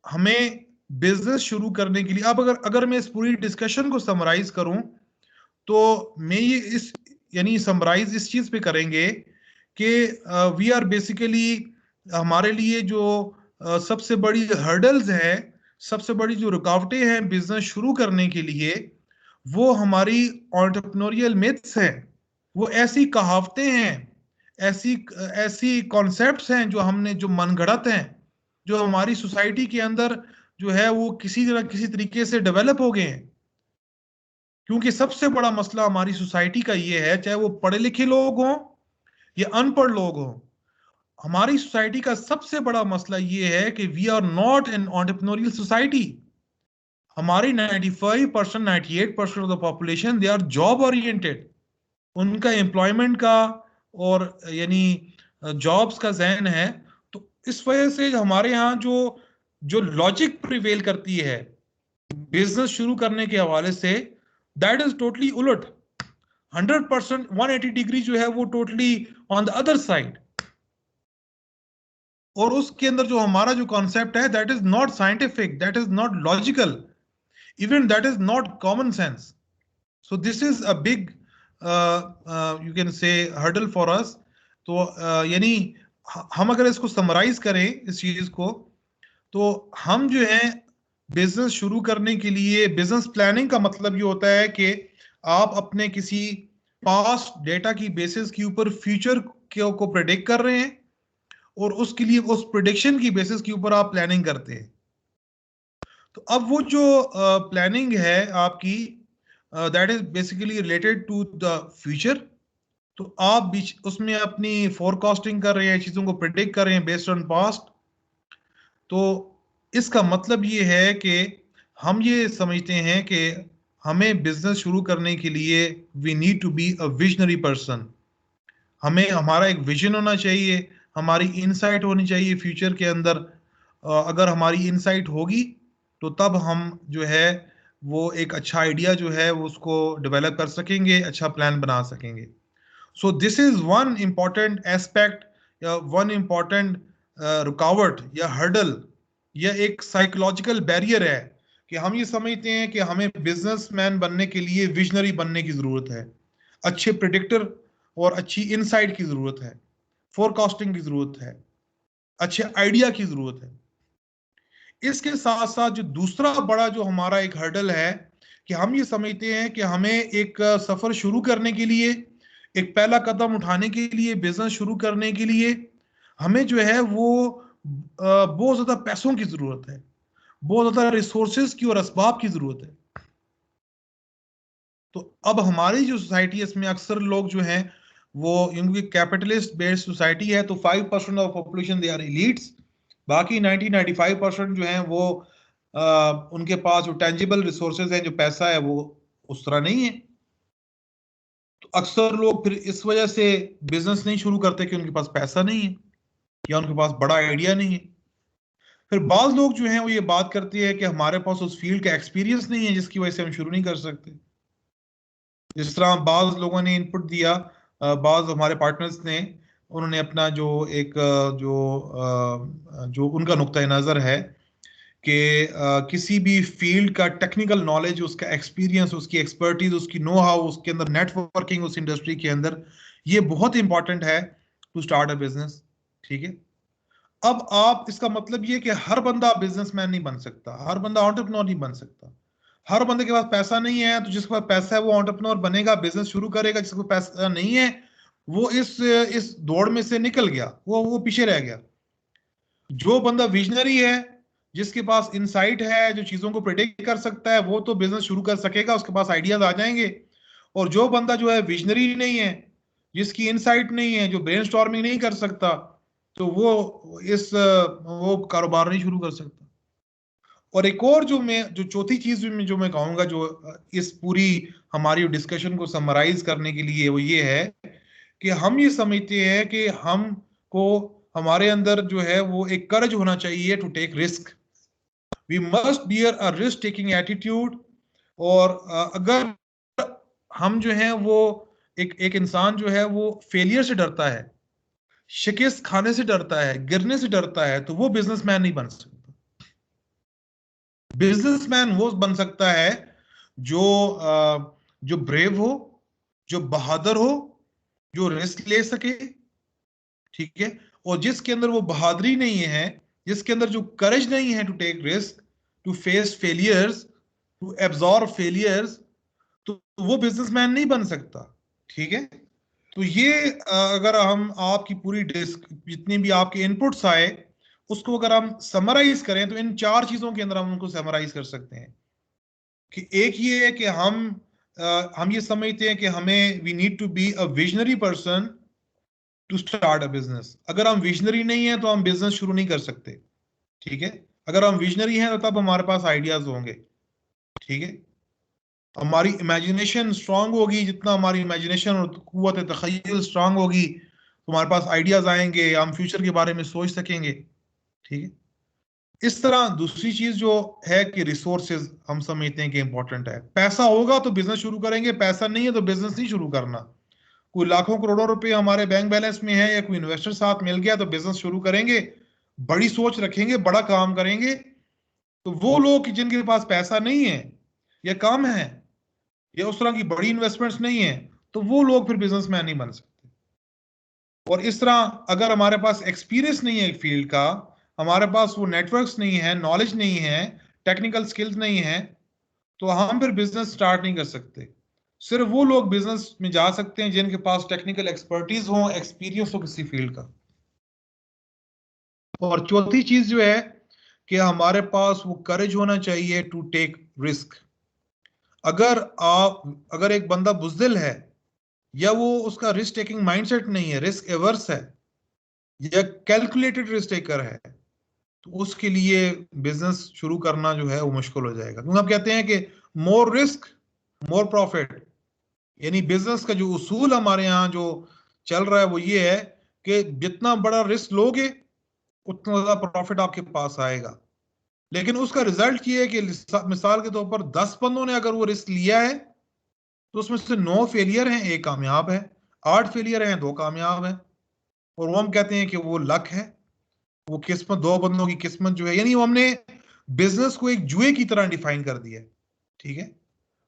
हमें बिजनेस शुरू करने के लिए, अब अगर अगर मैं इस पूरी डिस्कशन को समराइज करूं, तो मैं ये इस यानी समराइज इस चीज पे करेंगे कि वी आर बेसिकली, हमारे लिए जो सबसे बड़ी हर्डल्स है, सबसे बड़ी जो रुकावटें हैं बिजनेस शुरू करने के लिए, वो हमारी एंटरप्रेन्योरियल मिथ्स हैं। वो ऐसी कहावतें हैं, ऐसी ऐसी कॉन्सेप्ट्स हैं जो हमने, जो मनगढ़ंत हैं, जो हमारी सोसाइटी के अंदर जो है वो किसी तरीके से डेवलप हो गए हैं। क्योंकि सबसे बड़ा मसला हमारी सोसाइटी का ये है, चाहे वो पढ़े लिखे लोग हों या अनपढ़ लोग हों, हमारी सोसाइटी का सबसे बड़ा मसला ये है कि we are not an entrepreneurial society. हमारी 95% 98% of the population they are job oriented, उनका एम्प्लॉयमेंट का और यानी जॉब्स का जहन है। तो इस वजह से हमारे यहाँ जो जो लॉजिक प्रिवेल करती है बिजनेस शुरू करने के हवाले से, दैट इज टोटली उलट। 100% 180 डिग्री जो है वो totally on the other side. और उसके अंदर जो हमारा जो कॉन्सेप्ट है, that is not scientific, that is not logical, even that is not common sense. So this is a big, you can say, hurdle for us. तो यानी हम अगर इसको समराइज करें इस चीज को, तो हम जो है बिजनेस शुरू करने के लिए, बिजनेस प्लानिंग का मतलब ये होता है कि आप अपने किसी पास्ट डेटा की बेसिस के ऊपर फ्यूचर को प्रेडिक्ट कर रहे हैं, और उसके लिए उस प्रिडिक्शन की बेसिस के ऊपर आप प्लानिंग करते हैं। तो अब वो जो प्लानिंग है आपकी, that is basically related to the future. तो आप बीच उसमें अपनी फोरकास्टिंग कर रहे हैं, चीजों को प्रिडिक्ट कर रहे हैं बेस्ड ऑन पास्ट। तो इसका मतलब ये है कि हम ये समझते हैं कि हमें बिजनेस शुरू करने के लिए we need to be a visionary person. हमें हमारा एक विजन होना चाहिए, हमारी इनसाइट होनी चाहिए फ्यूचर के अंदर। अगर हमारी इनसाइट होगी, तो तब हम जो है वो एक अच्छा आइडिया जो है वो उसको डेवलप कर सकेंगे, अच्छा प्लान बना सकेंगे। So this is one important aspect, या वन इम्पॉर्टेंट रुकावट या हर्डल, या एक साइकोलॉजिकल बैरियर है कि हम ये समझते हैं कि हमें बिजनेसमैन बनने के लिए विजनरी बनने की जरूरत है, अच्छे प्रिडिक्टर और अच्छी इनसाइट की जरूरत है, फोरकास्टिंग की जरूरत है, अच्छे आइडिया की जरूरत है। इसके साथ साथ जो दूसरा बड़ा जो हमारा एक हर्डल है, कि हम ये समझते हैं कि हमें एक सफर शुरू करने के लिए, एक पहला कदम उठाने के लिए, बिजनेस शुरू करने के लिए हमें जो है वो बहुत ज्यादा पैसों की जरूरत है, बहुत ज्यादा रिसोर्सेज की और असबाब की जरूरत है। तो अब हमारी जो सोसाइटी है इसमें अक्सर लोग जो हैं वो, क्योंकि कैपिटलिस्ट बेस्ड सोसाइटी है, तो 5% of population they are elites, बाकी 90-95% जो हैं वो उनके पास जो टेंजिबल रिसोर्सेज हैं, जो पैसा है, वो उस तरह नहीं है। तो अक्सर लोग फिर इस वजह से बिजनेस नहीं शुरू करते कि उनके पास पैसा नहीं है या उनके पास बड़ा आइडिया नहीं है। फिर बाज लोग जो हैं वो ये बात करते हैं कि हमारे पास उस फील्ड का एक्सपीरियंस नहीं है, जिसकी वजह से हम शुरू नहीं कर सकते। जिस तरह बाज लोगों ने इनपुट दिया, बाज हमारे पार्टनर्स ने, उन्होंने अपना जो एक जो उनका नुक्ता नज़र है कि किसी भी फील्ड का टेक्निकल नॉलेज, उसका एक्सपीरियंस, उसकी एक्सपर्टीज, उसकी नो हाउ, उसके अंदर नेटवर्किंग उस इंडस्ट्री के अंदर, ये बहुत इंपॉर्टेंट है टू स्टार्ट अ बिजनेस। ठीक है। अब आप, इसका मतलब ये कि हर बंदा बिजनेसमैन नहीं बन सकता, हर बंदा एंटरप्रेन्योर नहीं बन सकता। हर बंदे के पास पैसा नहीं है, तो जिसके पास पैसा है वो एंटरप्रेन्योर बनेगा, बिजनेस शुरू करेगा। जिसके पास पैसा नहीं है वो इस दौड़ में से निकल गया, वो पीछे रह गया। जो बंदा विजनरी है, जिसके पास इंसाइट है, जो चीजों को प्रेडिक्ट कर सकता है, वो तो बिजनेस शुरू कर सकेगा, उसके पास आइडियाज आ जाएंगे। और जो बंदा जो है विजनरी नहीं है, जिसकी इंसाइट नहीं है, जो ब्रेनस्टॉर्मिंग नहीं कर सकता, तो वो कारोबार नहीं शुरू कर सकता। और एक और जो चौथी चीज में जो मैं कहूंगा, जो इस पूरी हमारी डिस्कशन को समराइज करने के लिए, वो ये है कि हम ये समझते हैं कि हमको, हमारे अंदर जो है वो एक करज होना चाहिए to take risk. We must bear a risk taking attitude. और अगर हम जो है वो एक इंसान जो है वो फेलियर से डरता है, शिकस्त खाने से डरता है, गिरने से डरता है, तो वो बिजनेसमैन नहीं बन सकता। बिजनेसमैन वो बन सकता है जो जो ब्रेव हो, जो बहादुर हो, जो रिस्क ले सके। ठीक है। और जिसके अंदर वो बहादुरी नहीं है, जिसके अंदर जो करेज नहीं है to take risk, to face failures, to absorb failures, तो वो बिजनेसमैन नहीं बन सकता। ठीक है। तो ये अगर हम आपकी पूरी डिस्क, जितनी भी आपके इनपुट्स आए, उसको अगर हम समराइज करें, तो इन चार चीजों के अंदर हम उनको समराइज कर सकते हैं। कि एक ये है कि हम ये समझते हैं कि हमें we need to be a visionary person to start a business. अगर हम विजनरी नहीं है तो हम बिजनेस शुरू नहीं कर सकते। ठीक है। अगर हम विजनरी हैं तो तब हमारे पास आइडियाज होंगे। ठीक है। हमारी इमेजिनेशन स्ट्रांग होगी, जितना हमारी इमेजिनेशन और कुव्वत तखय्युल स्ट्रांग होगी, तो हमारे पास आइडियाज आएंगे, हम फ्यूचर के बारे में सोच सकेंगे। ठीक है। इस तरह दूसरी चीज जो है कि रिसोर्सेज हम समझते हैं कि इंपॉर्टेंट है। पैसा होगा तो बिजनेस शुरू करेंगे, पैसा नहीं है तो बिजनेस नहीं शुरू करना। कोई लाखों करोड़ों रुपए हमारे बैंक बैलेंस में है या कोई इन्वेस्टर साथ मिल गया तो बिजनेस शुरू करेंगे, बड़ी सोच रखेंगे, बड़ा काम करेंगे। तो वो लोग जिनके पास पैसा नहीं है या कम है या उस तरह की बड़ी इन्वेस्टमेंट्स नहीं है, तो वो लोग फिर बिजनेसमैन नहीं बन सकते। और इस तरह अगर हमारे पास एक्सपीरियंस नहीं है फील्ड का, हमारे पास वो नेटवर्क्स नहीं है, नॉलेज नहीं है, टेक्निकल स्किल्स नहीं है, तो हम फिर बिजनेस स्टार्ट नहीं कर सकते। सिर्फ वो लोग बिजनेस में जा सकते हैं जिनके पास टेक्निकल एक्सपर्टीज हो, एक्सपीरियंस हो किसी फील्ड का। और चौथी चीज जो है कि हमारे पास वो करेज होना चाहिए टू टेक रिस्क। अगर एक बंदा बुज़दिल है, या वो उसका रिस्क टेकिंग माइंडसेट नहीं है, रिस्क एवर्स है, या कैलकुलेटेड रिस्क टेकर है, तो उसके लिए बिजनेस शुरू करना जो है वो मुश्किल हो जाएगा। क्योंकि हम कहते हैं कि मोर रिस्क मोर प्रॉफिट। यानी बिजनेस का जो उसूल हमारे यहाँ जो चल रहा है वो ये है कि जितना बड़ा रिस्क लोगे उतना ज्यादा प्रॉफिट आपके पास आएगा। लेकिन उसका रिजल्ट ये है कि मिसाल के तौर पर 10 बंदों ने अगर वो रिस्क लिया है, तो उसमें से 9 फेलियर हैं, एक कामयाब है, 8 फेलियर हैं, 2 कामयाब हैं। और वो हम कहते हैं कि वो लक है, वो किस्मत, 2 बंदों की किस्मत जो है। यानी वो हमने बिजनेस को एक जुए की तरह डिफाइन कर दिया है। ठीक है।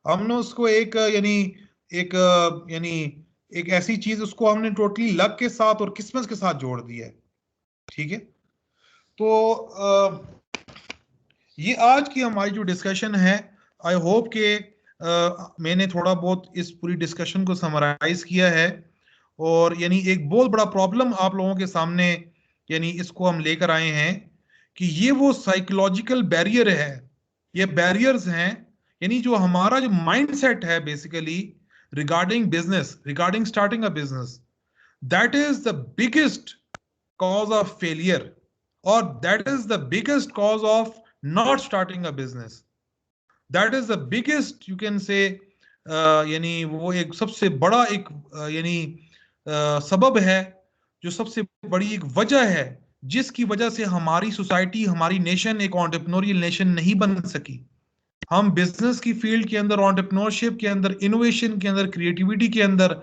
हमने उसको यानी एक ऐसी चीज, उसको हमने टोटली लक के साथ और किस्मत के साथ जोड़ दिया है। ठीक है। तो ये आज की हमारी जो डिस्कशन है, आई होप कि मैंने थोड़ा बहुत इस पूरी डिस्कशन को समराइज किया है। और यानी एक बहुत बड़ा प्रॉब्लम आप लोगों के सामने, यानी इसको हम लेकर आए हैं कि ये वो साइकोलॉजिकल बैरियर है, ये बैरियर्स हैं, यानी जो हमारा जो माइंड सेट है basically regarding business, regarding starting a business, that is the biggest cause of failure, or that is the biggest cause of not starting a business. That is the biggest, you can say, यानी वो एक सबसे बड़ा एक यानी सबब है, जो सबसे बड़ी एक वजह है जिसकी वजह से हमारी सोसाइटी, हमारी नेशन एक एंटरप्रेन्योरियल नेशन नहीं बन सकी। हम बिजनेस की फील्ड के अंदर, एंटरप्रेन्योरशिप के अंदर, इनोवेशन के अंदर, क्रिएटिविटी के अंदर,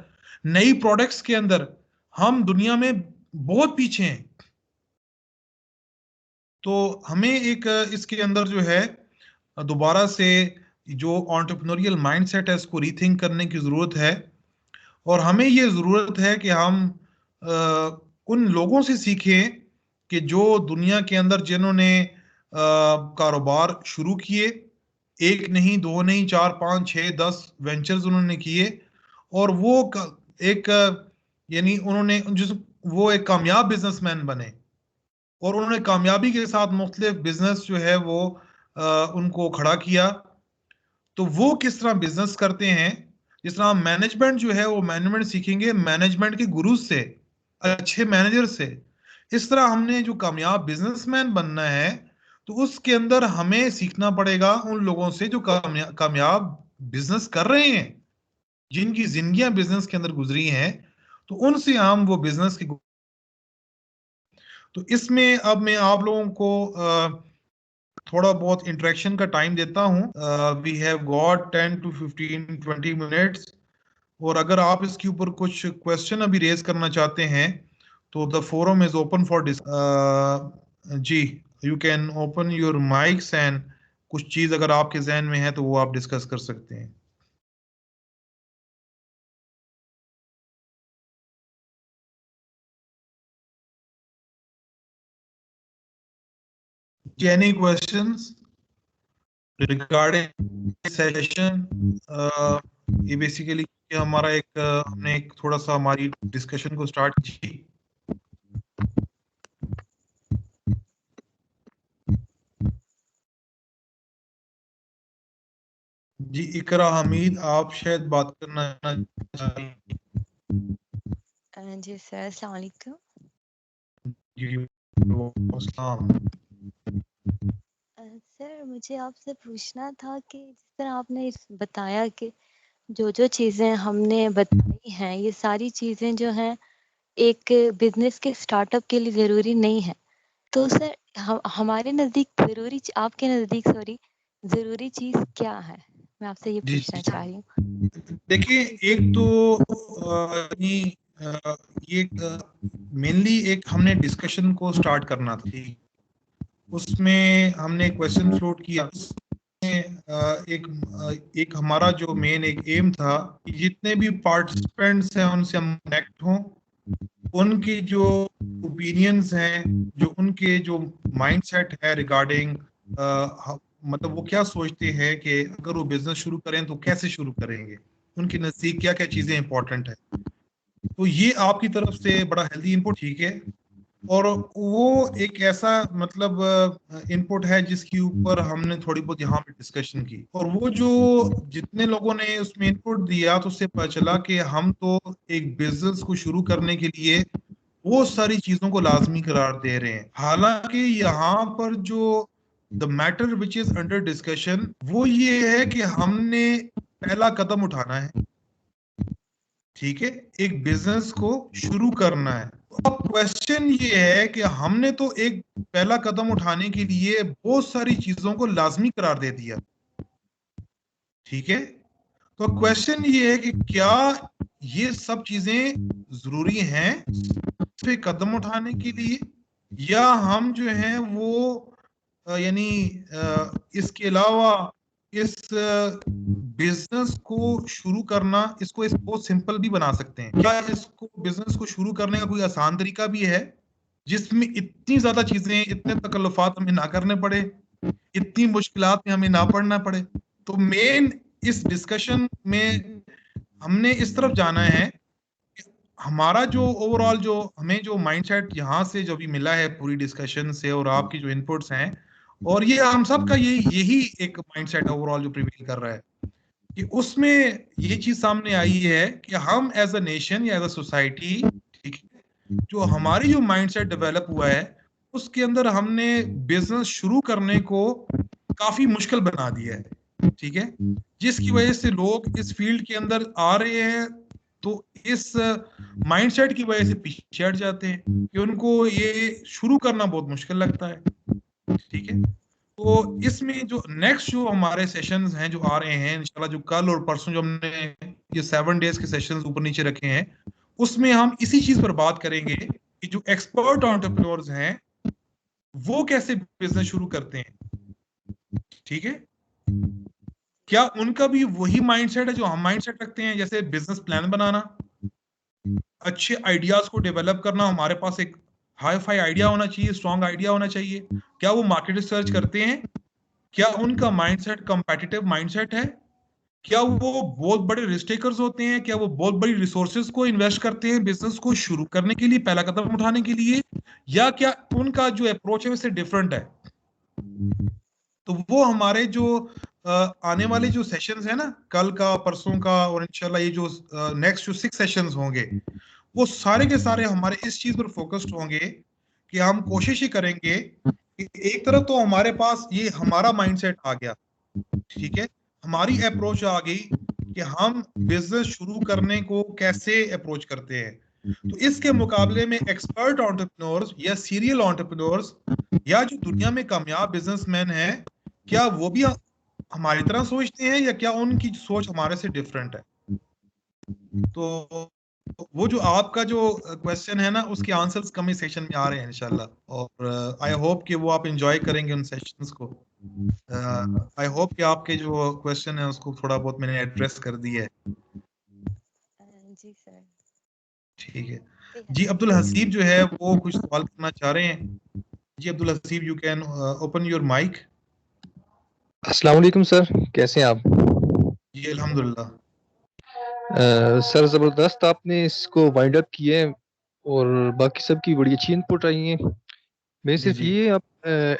नई प्रोडक्ट्स के अंदर हम दुनिया में बहुत पीछे हैं। तो हमें एक इसके अंदर जो है दोबारा से जो एंटरप्रेन्योरियल माइंडसेट है इसको रीथिंक करने की जरूरत है। और हमें ये जरूरत है कि हम उन लोगों से सीखें कि जो दुनिया के अंदर जिन्होंने कारोबार शुरू किए, एक नहीं, दो नहीं, 4, 5, 6, 10 वेंचर्स उन्होंने किए, और वो एक यानी उन्होंने जिस वो एक कामयाब बिजनेसमैन बने, और उन्होंने कामयाबी के साथ मुख्तलिफ बिजनेस जो है वो उनको खड़ा किया। तो वो किस तरह बिजनेस करते हैं, जिस तरह मैनेजमेंट जो है वो मैनेजमेंट सीखेंगे मैनेजमेंट के गुरु से, अच्छे मैनेजर से। इस तरह हमने जो कामयाब बिजनेसमैन बनना है तो उसके अंदर हमें सीखना पड़ेगा उन लोगों से जो कामयाब बिजनेस कर रहे हैं, जिनकी जिंदगियां बिजनेस के अंदर गुजरी हैं, तो उनसे हम वो बिजनेस की। तो इसमें अब मैं आप लोगों को थोड़ा बहुत इंटरेक्शन का टाइम देता हूं। We have got 10 to 15 20 minutes, और अगर आप इसके ऊपर कुछ क्वेश्चन अभी रेज करना चाहते हैं तो the forum is open for जी, you can open your mics and कुछ चीज अगर आपके जहन में है तो वो आप डिस्कस कर सकते हैं। Any questions regarding session? ये बेसिकली हमारा एक हमने एक थोड़ा सा हमारी डिस्कशन को स्टार्ट की। जी इकरा हमीद, आप शायद बात करना चाहिए।
जी सर, अस्सलाम वालेकुम।
जी अस्सलाम।
सर मुझे आपसे पूछना था कि जिस तरह आपने बताया कि जो जो चीज़ें हमने बताई हैं ये सारी चीज़ें जो हैं एक बिजनेस के स्टार्टअप के लिए ज़रूरी नहीं है। तो सर हमारे नज़दीक ज़रूरी, आपके नज़दीक सॉरी, ज़रूरी चीज़ क्या है? मैं आपसे ये
जी
पूछना चाह रही हूँ।
देखिए, एक तो ये मेनली एक हमने डिस्कशन को स्टार्ट करना था, उसमें हमने क्वेश्चन फ्लोट किया। एक हमारा जो मेन एक एम था कि जितने भी पार्टिसिपेंट्स हैं उनसे हम कनेक्ट हों, उनकी जो ओपिनियंस हैं, जो उनके जो माइंडसेट है रिगार्डिंग मतलब वो क्या सोचते हैं कि अगर वो बिजनेस शुरू करें तो कैसे शुरू करेंगे, उनके नजदीक क्या क्या चीजें इंपॉर्टेंट है। तो ये आपकी तरफ से बड़ा हेल्दी इनपुट, ठीक है। और वो एक ऐसा मतलब इनपुट है जिसके ऊपर हमने थोड़ी बहुत यहाँ पे डिस्कशन की, और वो जो जितने लोगों ने उसमें इनपुट दिया तो उससे पता चला कि हम तो एक बिजनेस को शुरू करने के लिए वो सारी चीजों को लाजमी करार दे रहे हैं। हालांकि यहाँ पर जो the matter which is under discussion वो ये है कि हमने पहला कदम उठाना है, ठीक है, एक बिजनेस को शुरू करना है। अब क्वेश्चन ये है कि हमने तो एक पहला कदम उठाने के लिए बहुत सारी चीजों को लाजमी करार दे दिया, ठीक है। तो क्वेश्चन ये है कि क्या ये सब चीजें जरूरी हैं इस पे कदम उठाने के लिए, या हम जो है वो यानी इसके अलावा इस बिजनेस को शुरू करना, इसको बहुत सिंपल भी बना सकते हैं। क्या इसको बिजनेस को शुरू करने का कोई आसान तरीका भी है जिसमें इतनी ज्यादा चीजें, इतने तकल्लुफात हमें ना करने पड़े, इतनी मुश्किलात में हमें ना पड़ना पड़े? तो मेन इस डिस्कशन में हमने इस तरफ जाना है। हमारा जो ओवरऑल जो हमें जो माइंडसेट यहाँ से जो भी मिला है पूरी डिस्कशन से और आपकी जो इनपुट्स हैं, और ये हम सब का यही एक माइंडसेट ओवरऑल जो प्रिवेल कर रहा है, कि उसमें ये चीज सामने आई है कि हम एज अ नेशन या एज अ सोसाइटी, ठीक है, जो हमारी जो माइंडसेट डेवलप हुआ है उसके अंदर हमने बिजनेस शुरू करने को काफी मुश्किल बना दिया है, ठीक है, जिसकी वजह से लोग इस फील्ड के अंदर आ रहे हैं तो इस माइंडसेट की वजह से पीछे हट जाते हैं कि उनको ये शुरू करना बहुत मुश्किल लगता है, ठीक है। तो इसमें जो नेक्स्ट जो हमारे सेशंस हैं जो आ रहे हैं इंशाल्लाह, जो कल और परसों जो हमने ये 7 डेज के सेशंस ऊपर नीचे रखे हैं, उसमें हम इसी चीज पर बात करेंगे कि जो एक्सपर्ट एंटरप्रेन्योर्स हैं वो कैसे बिजनेस शुरू करते हैं, ठीक है। क्या उनका भी वही माइंडसेट है जो हम माइंडसेट रखते हैं, जैसे बिजनेस प्लान बनाना, अच्छे आइडियाज को डेवलप करना, हमारे पास एक हाई फाई आइडिया होना चाहिए, स्ट्रॉन्ग आइडिया होना चाहिए। क्या वो मार्केट रिसर्च करते हैं? क्या उनका माइंडसेट कंपेटिटिव माइंडसेट है? क्या वो बहुत बड़े रिस्क टेकर्स होते हैं? क्या वो बहुत बड़ी रिसोर्सेज को इन्वेस्ट करते हैं बिजनेस को शुरू करने के लिए, पहला कदम उठाने के लिए? या क्या उनका जो अप्रोच है उससे डिफरेंट है? तो वो हमारे जो आने वाले जो सेशंस है ना, कल का, परसों का, और इंशाल्लाह ये जो नेक्स्ट जो 6 सेशंस होंगे, वो सारे के सारे हमारे इस चीज पर फोकस्ड होंगे कि हम कोशिश ही करेंगे कि एक तरफ तो हमारे पास ये हमारा माइंडसेट आ गया, ठीक है, हमारी अप्रोच आ गई कि हम बिजनेस शुरू करने को कैसे अप्रोच करते हैं। तो इसके मुकाबले में एक्सपर्ट एंटरप्रेन्योर्स या सीरियल एंटरप्रेन्योर्स या जो दुनिया में कामयाब बिजनेसमैन हैं, क्या वो भी हमारी तरह सोचते हैं या क्या उनकी सोच हमारे से डिफरेंट है? तो वो जो आपका जो क्वेश्चन है ना, उसके आंसर्स कम सेशन में आ रहे हैं इंशाल्लाह, और आई होप कि वो आप एंजॉय करेंगे उन सेशंस को। आई होप कि आपके जो क्वेश्चन है उसको थोड़ा बहुत मैंने एड्रेस कर दिया है।
जी सर।
ठीक है जी। अब्दुल हसीब जो है वो कुछ सवाल करना चाह रहे हैं। जी Abdul Haseeb, you can open your mic.
अस्सलाम वालेकुम सर, कैसे हैं आप?
जी अल्हम्दुलिल्लाह।
सर ज़बरदस्त आपने इसको वाइंड अप किए हैं और बाकी सब की बड़ी अच्छी इनपुट आई है। मैं
जी
सिर्फ
जी
ये आप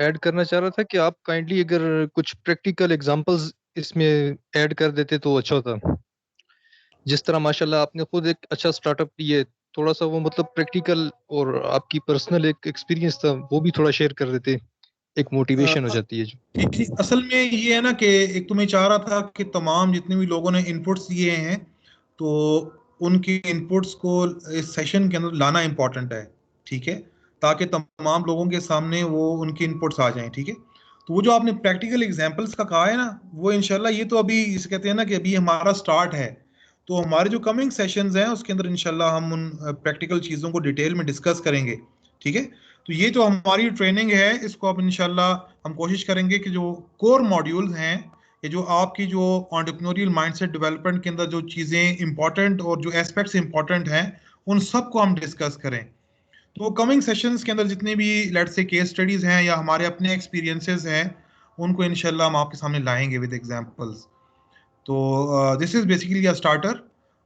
ऐड करना चाह रहा था कि आप काइंडली अगर कुछ प्रैक्टिकल एग्जांपल्स इसमें ऐड कर देते तो अच्छा होता। जिस तरह माशाल्लाह आपने खुद एक अच्छा स्टार्टअप किया है, थोड़ा सा वो मतलब प्रैक्टिकल और आपकी पर्सनल एक एक्सपीरियंस था वो भी थोड़ा शेयर कर देते, एक मोटिवेशन हो जाती है जो।
जी जी। असल में ये है ना कि एक तो मैं चाह रहा था कि तमाम जितने भी लोगों ने इनपुट्स दिए हैं तो उनके इनपुट्स को इस सेशन के अंदर लाना इम्पोर्टेंट है, ठीक है, ताकि तमाम लोगों के सामने वो उनके इनपुट्स आ जाएं, ठीक है। तो वो जो आपने प्रैक्टिकल एग्जांपल्स का कहा है ना, वो इंशाल्लाह ये तो अभी इसे कहते हैं ना कि अभी हमारा स्टार्ट है। तो हमारे जो कमिंग सेशंस हैं उसके अंदर इंशाल्लाह हम उन प्रैक्टिकल चीज़ों को डिटेल में डिस्कस करेंगे, ठीक है। तो ये जो हमारी ट्रेनिंग है इसको अब इंशाल्लाह हम कोशिश करेंगे कि जो कोर मॉड्यूल्स हैं, ये जो आपकी जो एंटरप्रेन्योरियल माइंडसेट डेवलपमेंट के अंदर जो चीज़ें इंपॉर्टेंट और जो एस्पेक्ट्स इंपॉर्टेंट हैं उन सबको हम डिस्कस करें। तो कमिंग सेशंस के अंदर जितने भी लेट से केस स्टडीज हैं या हमारे अपने एक्सपीरियंसेस हैं उनको इंशाल्लाह हम आपके सामने लाएंगे विद एग्जांपल्स। तो this is basically a starter.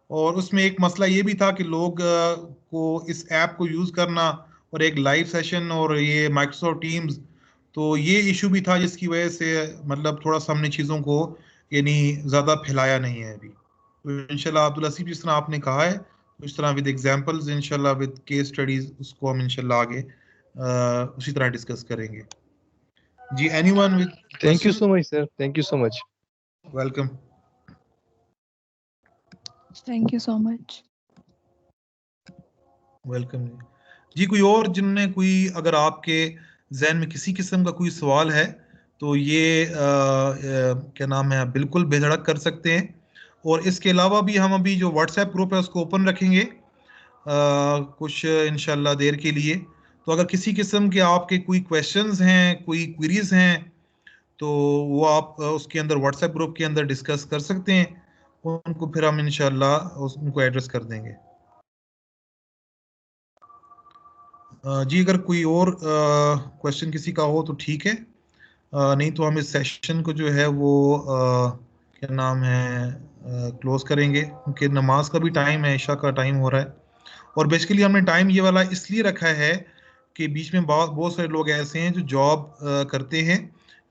और उसमें एक मसला ये भी था कि लोग को इस ऐप को यूज़ करना और एक लाइव सेशन और ये माइक्रोसॉफ्ट टीम्स, तो ये इशू भी था जिसकी वजह से मतलब थोड़ा सा हमने चीज़ों को यानी ज़्यादा फैलाया नहीं है अभी। तो इंशाल्लाह अब्दुल हसीब जिस तरह आपने कहा है तो इस तरह विद एग्जांपल्स इंशाल्लाह विद केस स्टडीज उसको हम इंशाल्लाह आगे उसी तरह डिस्कस करेंगे। जी anyone with
thank you
question?
So much sir, thank you so much.
Welcome.
Thank you so much.
Welcome जी। कोई और जिनने कोई, अगर आपके जहन में किसी किस्म का कोई सवाल है तो ये क्या नाम है, आप बिल्कुल बेधड़क कर सकते हैं। और इसके अलावा भी हम अभी जो व्हाट्सएप ग्रुप है उसको ओपन रखेंगे कुछ इंशाल्लाह देर के लिए। तो अगर किसी किस्म के आपके कोई क्वेश्चंस हैं, कोई क्वेरीज हैं, तो वो आप उसके अंदर व्हाट्सएप ग्रुप के अंदर डिस्कस कर सकते हैं, उनको फिर हम इंशाल्लाह उनको एड्रेस कर देंगे। जी अगर कोई और क्वेश्चन किसी का हो तो ठीक है, नहीं तो हम इस सेशन को जो है वो क्या नाम है क्लोज करेंगे, क्योंकि नमाज का भी टाइम है, ईशा का टाइम हो रहा है। और बेसिकली हमने टाइम ये वाला इसलिए रखा है कि बीच में बहुत बहुत सारे लोग ऐसे हैं जो जॉब करते हैं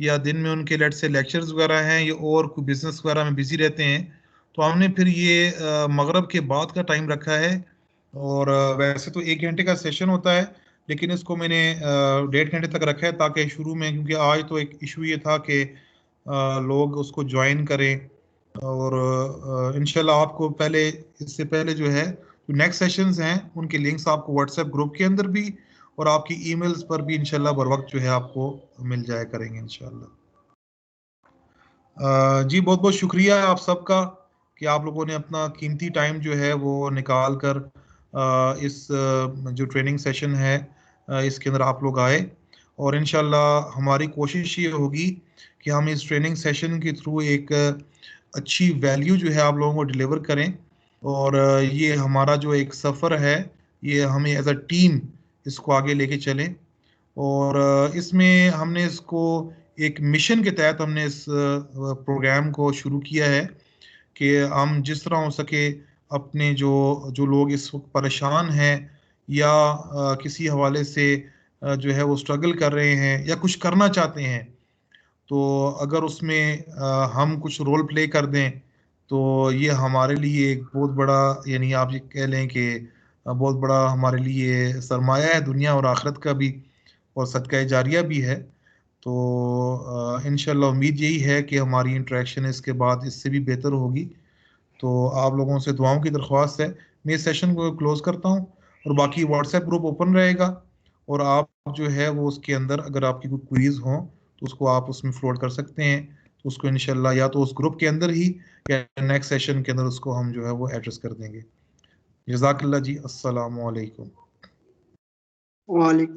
या दिन में उनके लेट से लेक्चर्स वगैरह हैं या और कोई बिजनेस वगैरह में बिजी रहते हैं। तो हमने फिर ये मगरब के बाद का टाइम रखा है। और वैसे तो 1 घंटे का सेशन होता है, लेकिन इसको मैंने 1.5 घंटे तक रखा है, ताकि शुरू में, क्योंकि आज तो एक इशू ये था कि लोग उसको ज्वाइन करें, और इंशाल्लाह आपको पहले, इससे पहले जो है जो नेक्स्ट सेशंस हैं उनके लिंक्स आपको व्हाट्सएप ग्रुप के अंदर भी और आपकी ईमेल्स पर भी इंशाल्लाह बर वक्त जो है आपको मिल जाया करेंगे इंशाल्लाह। जी बहुत बहुत शुक्रिया आप सबका कि आप लोगों ने अपना कीमती टाइम जो है वो निकाल कर इस जो ट्रेनिंग सेशन है इसके अंदर आप लोग आए, और इंशाल्लाह हमारी कोशिश ये होगी कि हम इस ट्रेनिंग सेशन के थ्रू एक अच्छी वैल्यू जो है आप लोगों को डिलीवर करें, और ये हमारा जो एक सफ़र है ये हमें एज अ टीम इसको आगे लेके चलें, और इसमें हमने इसको एक मिशन के तहत हमने इस प्रोग्राम को शुरू किया है कि हम जिस तरह हो सके अपने जो जो लोग इस वक्त परेशान हैं या किसी हवाले से जो है वो स्ट्रगल कर रहे हैं या कुछ करना चाहते हैं, तो अगर उसमें हम कुछ रोल प्ले कर दें तो ये हमारे लिए एक बहुत बड़ा, यानी आप ये कह लें कि बहुत बड़ा हमारे लिए सरमाया है दुनिया और आखिरत का भी, और सदका जारिया भी है। तो इंशाल्लाह उम्मीद यही है कि हमारी इंटरेक्शन इसके बाद इससे भी बेहतर होगी। तो आप लोगों से दुआओं की दरख्वास्त है। मैं इस सेशन को क्लोज करता हूँ, और बाकी व्हाट्सएप ग्रुप ओपन रहेगा, और आप जो है वो उसके अंदर अगर आपकी कोई क्वीज हो तो उसको आप उसमें फ्लोट कर सकते हैं, तो उसको इंशाल्लाह या तो उस ग्रुप के अंदर ही या नेक्स्ट सेशन के अंदर उसको हम जो है वो एड्रेस कर देंगे। जज़ाकल्लाह जी, अस्सलामु अलैकुम।
वालेकुम